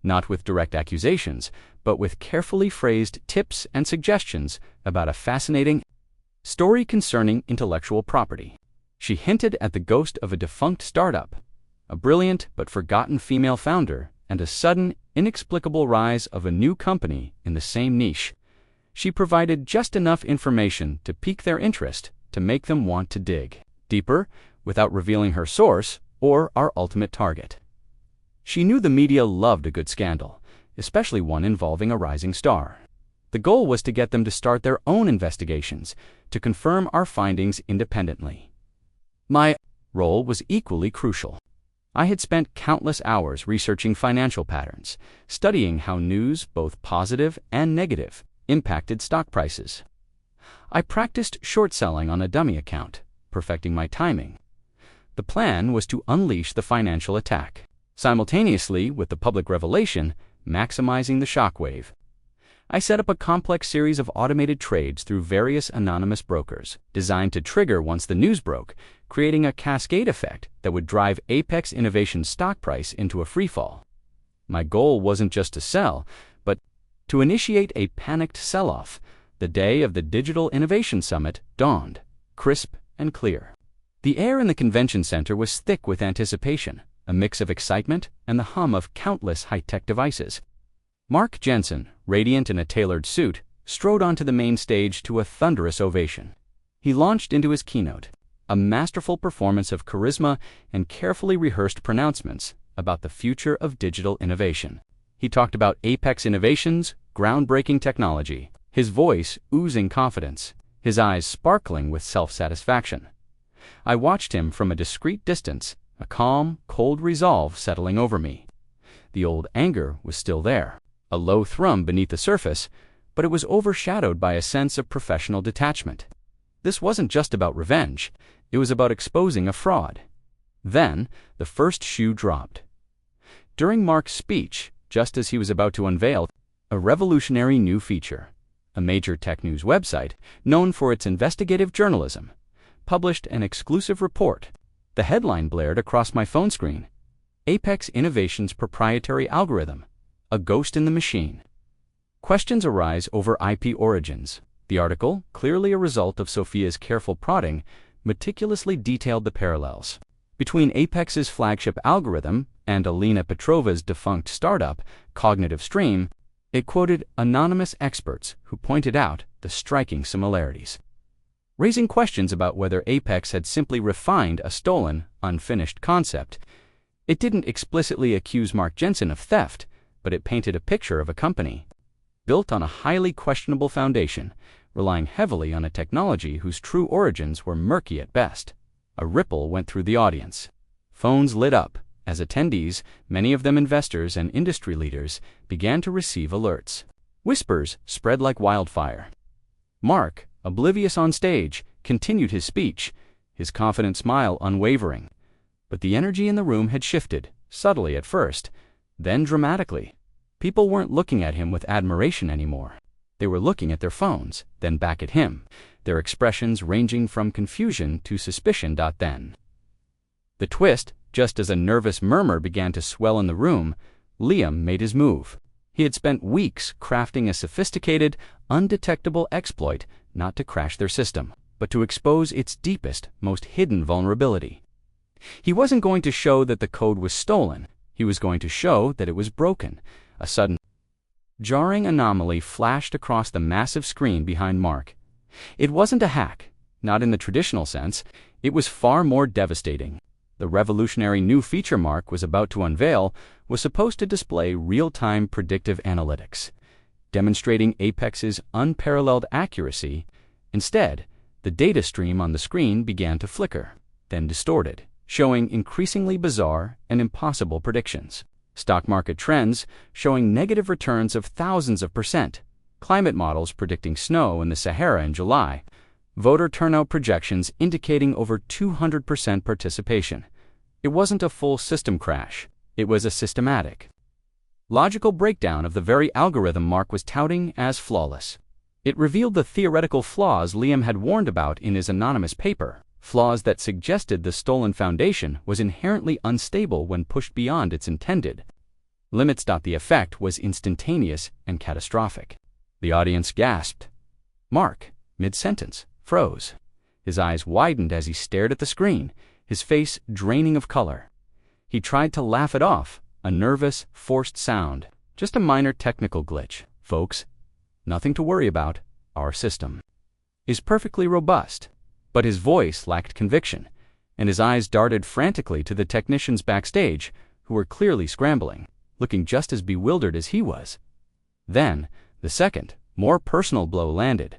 not with direct accusations, but with carefully phrased tips and suggestions about a fascinating story concerning intellectual property. She hinted at the ghost of a defunct startup, a brilliant but forgotten female founder, and a sudden, inexplicable rise of a new company in the same niche. She provided just enough information to pique their interest, to make them want to dig deeper, without revealing her source or our ultimate target. She knew the media loved a good scandal, especially one involving a rising star. The goal was to get them to start their own investigations, to confirm our findings independently. My role was equally crucial. I had spent countless hours researching financial patterns, studying how news, both positive and negative, impacted stock prices. I practiced short selling on a dummy account, perfecting my timing. The plan was to unleash the financial attack, simultaneously with the public revelation, maximizing the shockwave. I set up a complex series of automated trades through various anonymous brokers, designed to trigger once the news broke, creating a cascade effect that would drive Apex Innovation's stock price into a freefall. My goal wasn't just to sell, but to initiate a panicked sell-off. The day of the Digital Innovation Summit dawned, crisp and clear. The air in the convention center was thick with anticipation, a mix of excitement and the hum of countless high-tech devices. Mark Jensen, radiant in a tailored suit, strode onto the main stage to a thunderous ovation. He launched into his keynote, a masterful performance of charisma and carefully rehearsed pronouncements about the future of digital innovation. He talked about Apex Innovation's groundbreaking technology, his voice oozing confidence, his eyes sparkling with self-satisfaction. I watched him from a discreet distance, a calm, cold resolve settling over me. The old anger was still there, a low thrum beneath the surface, but it was overshadowed by a sense of professional detachment. This wasn't just about revenge, it was about exposing a fraud. Then, the first shoe dropped. During Mark's speech, just as he was about to unveil a revolutionary new feature, a major tech news website known for its investigative journalism, published an exclusive report. The headline blared across my phone screen: Apex Innovations' proprietary algorithm, a ghost in the machine. Questions arise over IP origins. The article, clearly a result of Sophia's careful prodding, meticulously detailed the parallels between Apex's flagship algorithm and Alina Petrova's defunct startup, Cognitive Stream. It quoted anonymous experts who pointed out the striking similarities, raising questions about whether Apex had simply refined a stolen, unfinished concept. It didn't explicitly accuse Mark Jensen of theft, but it painted a picture of a company built on a highly questionable foundation, relying heavily on a technology whose true origins were murky at best. A ripple went through the audience. Phones lit up as attendees, many of them investors and industry leaders, began to receive alerts. Whispers spread like wildfire. Mark, oblivious on stage, continued his speech, his confident smile unwavering. But the energy in the room had shifted, subtly at first, then dramatically. People weren't looking at him with admiration anymore. They were looking at their phones, then back at him, their expressions ranging from confusion to suspicion. Then, the twist, just as a nervous murmur began to swell in the room, Liam made his move. He had spent weeks crafting a sophisticated, undetectable exploit not to crash their system, but to expose its deepest, most hidden vulnerability. He wasn't going to show that the code was stolen. He was going to show that it was broken. A sudden, jarring anomaly flashed across the massive screen behind Mark. It wasn't a hack, not in the traditional sense. It was far more devastating. The revolutionary new feature Mark was about to unveil was supposed to display real-time predictive analytics, demonstrating Apex's unparalleled accuracy. Instead, the data stream on the screen began to flicker, then distorted, showing increasingly bizarre and impossible predictions. Stock market trends showing negative returns of thousands of %, climate models predicting snow in the Sahara in July, voter turnout projections indicating over 200% participation. It wasn't a full system crash. It was a systematic, logical breakdown of the very algorithm Mark was touting as flawless. It revealed the theoretical flaws Liam had warned about in his anonymous paper, flaws that suggested the stolen foundation was inherently unstable when pushed beyond its intended limits. The effect was instantaneous and catastrophic. The audience gasped. Mark, mid-sentence, froze. His eyes widened as he stared at the screen, his face draining of color. He tried to laugh it off, a nervous, forced sound. Just a minor technical glitch, folks. Nothing to worry about. Our system is perfectly robust. But his voice lacked conviction, and his eyes darted frantically to the technicians backstage, who were clearly scrambling, looking just as bewildered as he was. Then, the second, more personal blow landed.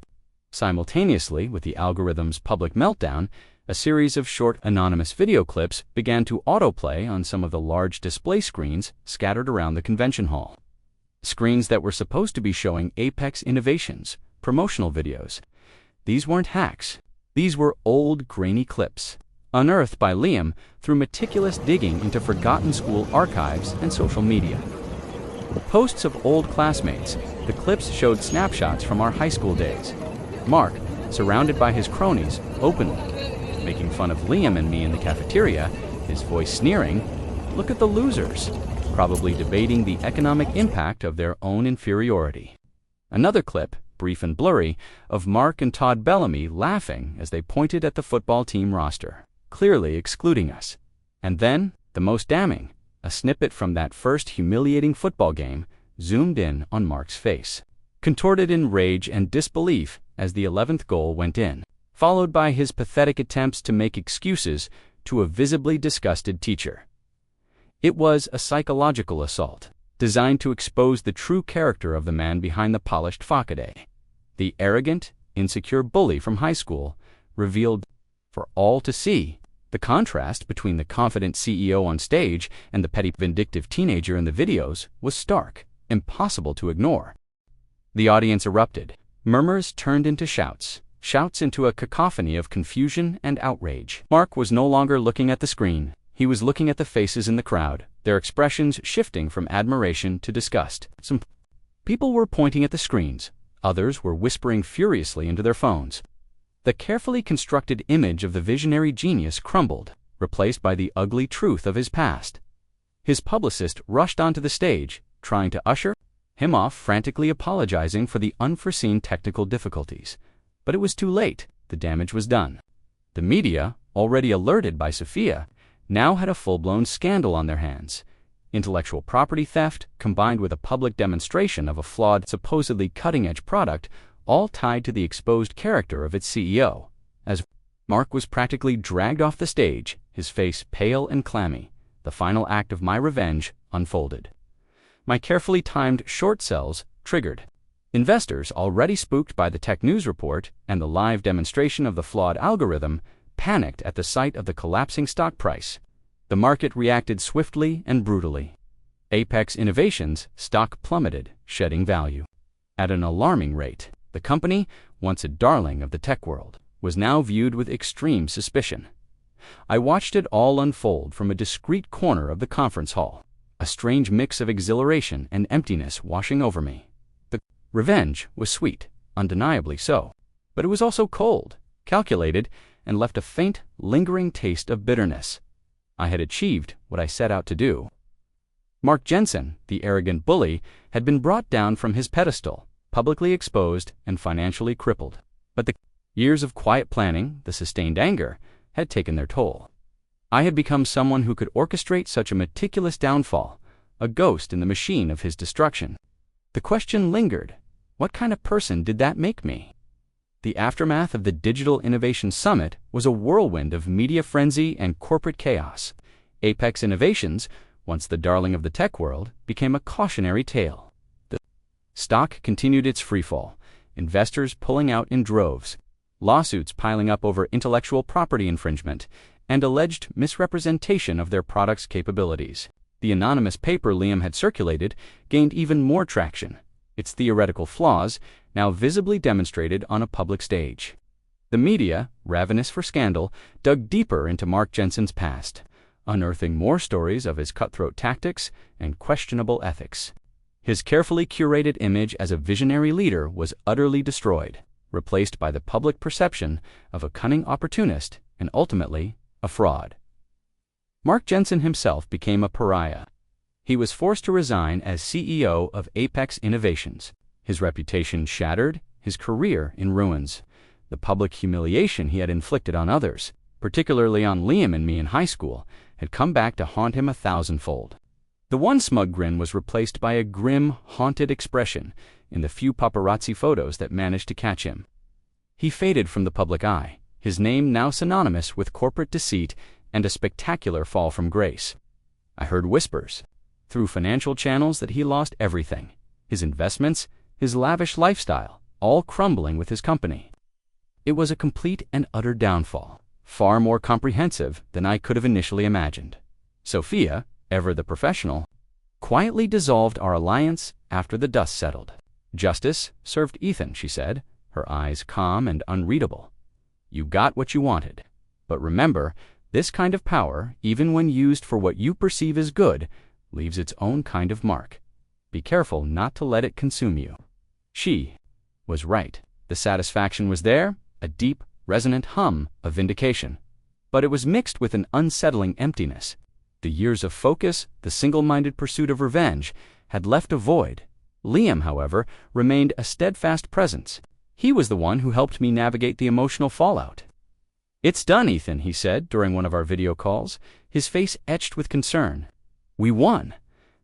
Simultaneously with the algorithm's public meltdown, a series of short anonymous video clips began to autoplay on some of the large display screens scattered around the convention hall. Screens that were supposed to be showing Apex Innovations, promotional videos. These weren't hacks. These were old, grainy clips, unearthed by Liam through meticulous digging into forgotten school archives and social media. Posts of old classmates, the clips showed snapshots from our high school days. Mark, surrounded by his cronies, openly making fun of Liam and me in the cafeteria, his voice sneering, "Look at the losers," probably debating the economic impact of their own inferiority. Another clip, brief and blurry, of Mark and Todd Bellamy laughing as they pointed at the football team roster, clearly excluding us. And then, the most damning, a snippet from that first humiliating football game zoomed in on Mark's face, contorted in rage and disbelief as the 11th goal went in, followed by his pathetic attempts to make excuses to a visibly disgusted teacher. It was a psychological assault, designed to expose the true character of the man behind the polished facade. The arrogant, insecure bully from high school, revealed for all to see. The contrast between the confident CEO on stage and the petty, vindictive teenager in the videos was stark, impossible to ignore. The audience erupted. Murmurs turned into shouts, shouts into a cacophony of confusion and outrage. Mark was no longer looking at the screen. He was looking at the faces in the crowd, their expressions shifting from admiration to disgust. Some people were pointing at the screens, Others were whispering furiously into their phones. The carefully constructed image of the visionary genius crumbled, replaced by the ugly truth of his past. His publicist rushed onto the stage, trying to usher him off, frantically apologizing for the unforeseen technical difficulties. But it was too late. The damage was done. The media, already alerted by Sophia, now had a full-blown scandal on their hands. Intellectual property theft, combined with a public demonstration of a flawed, supposedly cutting-edge product, all tied to the exposed character of its CEO. As Mark was practically dragged off the stage, his face pale and clammy, the final act of my revenge unfolded. My carefully timed short sells triggered. Investors, already spooked by the tech news report and the live demonstration of the flawed algorithm, panicked at the sight of the collapsing stock price. The market reacted swiftly and brutally. Apex Innovations' stock plummeted, shedding value. At an alarming rate, the company, once a darling of the tech world, was now viewed with extreme suspicion. I watched it all unfold from a discreet corner of the conference hall, a strange mix of exhilaration and emptiness washing over me. The revenge was sweet, undeniably so, but it was also cold, calculated, and left a faint, lingering taste of bitterness. I had achieved what I set out to do. Mark Jensen, the arrogant bully, had been brought down from his pedestal, publicly exposed and financially crippled. But the years of quiet planning, the sustained anger, had taken their toll. I had become someone who could orchestrate such a meticulous downfall, a ghost in the machine of his destruction. The question lingered, what kind of person did that make me? The aftermath of the Digital Innovation Summit was a whirlwind of media frenzy and corporate chaos. Apex Innovations, once the darling of the tech world, became a cautionary tale. The stock continued its freefall, investors pulling out in droves, lawsuits piling up over intellectual property infringement, and alleged misrepresentation of their product's capabilities. The anonymous paper Liam had circulated gained even more traction, its theoretical flaws now visibly demonstrated on a public stage. The media, ravenous for scandal, dug deeper into Mark Jensen's past, unearthing more stories of his cutthroat tactics and questionable ethics. His carefully curated image as a visionary leader was utterly destroyed, replaced by the public perception of a cunning opportunist and ultimately a fraud. Mark Jensen himself became a pariah. He was forced to resign as CEO of Apex Innovations. His reputation shattered, his career in ruins. The public humiliation he had inflicted on others, particularly on Liam and me in high school, had come back to haunt him 1,000-fold. The one smug grin was replaced by a grim, haunted expression in the few paparazzi photos that managed to catch him. He faded from the public eye, his name now synonymous with corporate deceit and a spectacular fall from grace. I heard whispers through financial channels that he lost everything, his investments, his lavish lifestyle, all crumbling with his company. It was a complete and utter downfall, far more comprehensive than I could have initially imagined. Sophia, ever the professional, quietly dissolved our alliance after the dust settled. Justice served Ethan, she said, her eyes calm and unreadable. You got what you wanted. But remember, this kind of power, even when used for what you perceive as good, leaves its own kind of mark. Be careful not to let it consume you. She was right. The satisfaction was there, a deep, resonant hum of vindication. But it was mixed with an unsettling emptiness. The years of focus, the single-minded pursuit of revenge, had left a void. Liam, however, remained a steadfast presence. He was the one who helped me navigate the emotional fallout. It's done, Ethan, he said during one of our video calls, his face etched with concern. We won.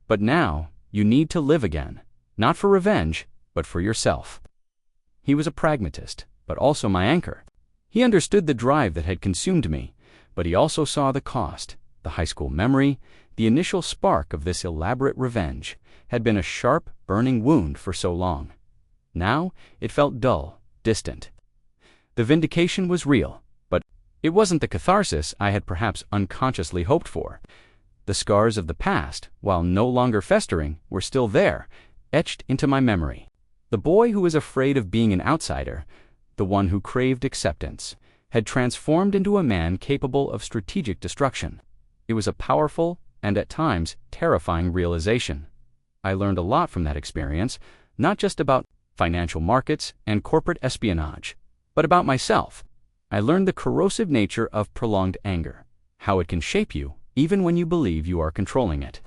But now, you need to live again, not for revenge, but for yourself. He was a pragmatist, but also my anchor. He understood the drive that had consumed me, but he also saw the cost. The high school memory, the initial spark of this elaborate revenge, had been a sharp, burning wound for so long. Now, it felt dull, distant. The vindication was real, but it wasn't the catharsis I had perhaps unconsciously hoped for. The scars of the past, while no longer festering, were still there, etched into my memory. The boy who was afraid of being an outsider, the one who craved acceptance, had transformed into a man capable of strategic destruction. It was a powerful and at times terrifying realization. I learned a lot from that experience, not just about financial markets, and corporate espionage. But about myself, I learned the corrosive nature of prolonged anger, how it can shape you even when you believe you are controlling it.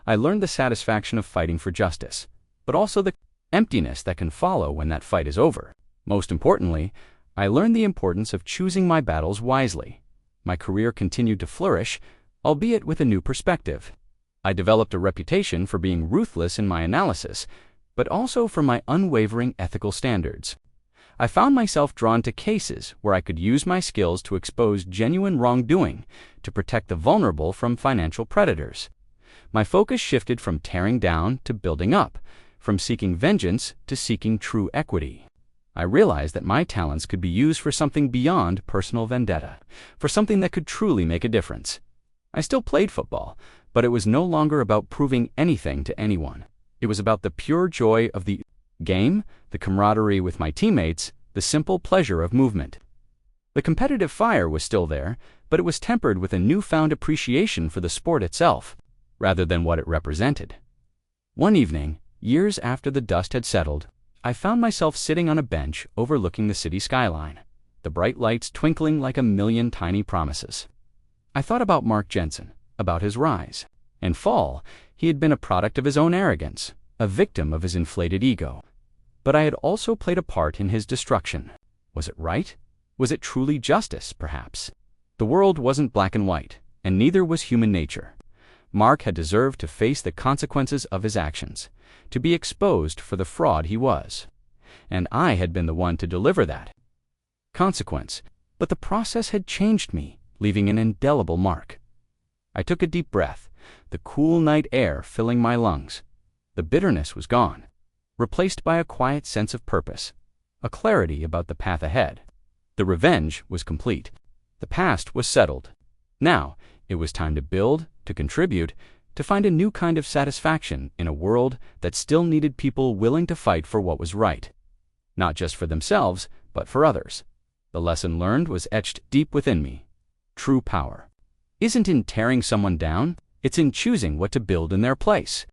I learned the satisfaction of fighting for justice, but also the emptiness that can follow when that fight is over. Most importantly, I learned the importance of choosing my battles wisely. My career continued to flourish, albeit with a new perspective. I developed a reputation for being ruthless in my analysis, but also for my unwavering ethical standards. I found myself drawn to cases where I could use my skills to expose genuine wrongdoing, to protect the vulnerable from financial predators. My focus shifted from tearing down to building up, from seeking vengeance to seeking true equity. I realized that my talents could be used for something beyond personal vendetta, for something that could truly make a difference. I still played football, but it was no longer about proving anything to anyone. It was about the pure joy of the game, the camaraderie with my teammates, the simple pleasure of movement. The competitive fire was still there, but it was tempered with a newfound appreciation for the sport itself, rather than what it represented. One evening, years after the dust had settled, I found myself sitting on a bench overlooking the city skyline, the bright lights twinkling like a million tiny promises. I thought about Mark Jensen, about his rise and fall. He had been a product of his own arrogance, a victim of his inflated ego. But I had also played a part in his destruction. Was it right? Was it truly justice, perhaps? The world wasn't black and white, and neither was human nature. Mark had deserved to face the consequences of his actions, to be exposed for the fraud he was. And I had been the one to deliver that consequence, but the process had changed me, leaving an indelible mark. I took a deep breath, the cool night air filling my lungs. The bitterness was gone, replaced by a quiet sense of purpose, a clarity about the path ahead. The revenge was complete. The past was settled. Now, it was time to build, to contribute, to find a new kind of satisfaction in a world that still needed people willing to fight for what was right. Not just for themselves, but for others. The lesson learned was etched deep within me. True power isn't in tearing someone down, it's in choosing what to build in their place.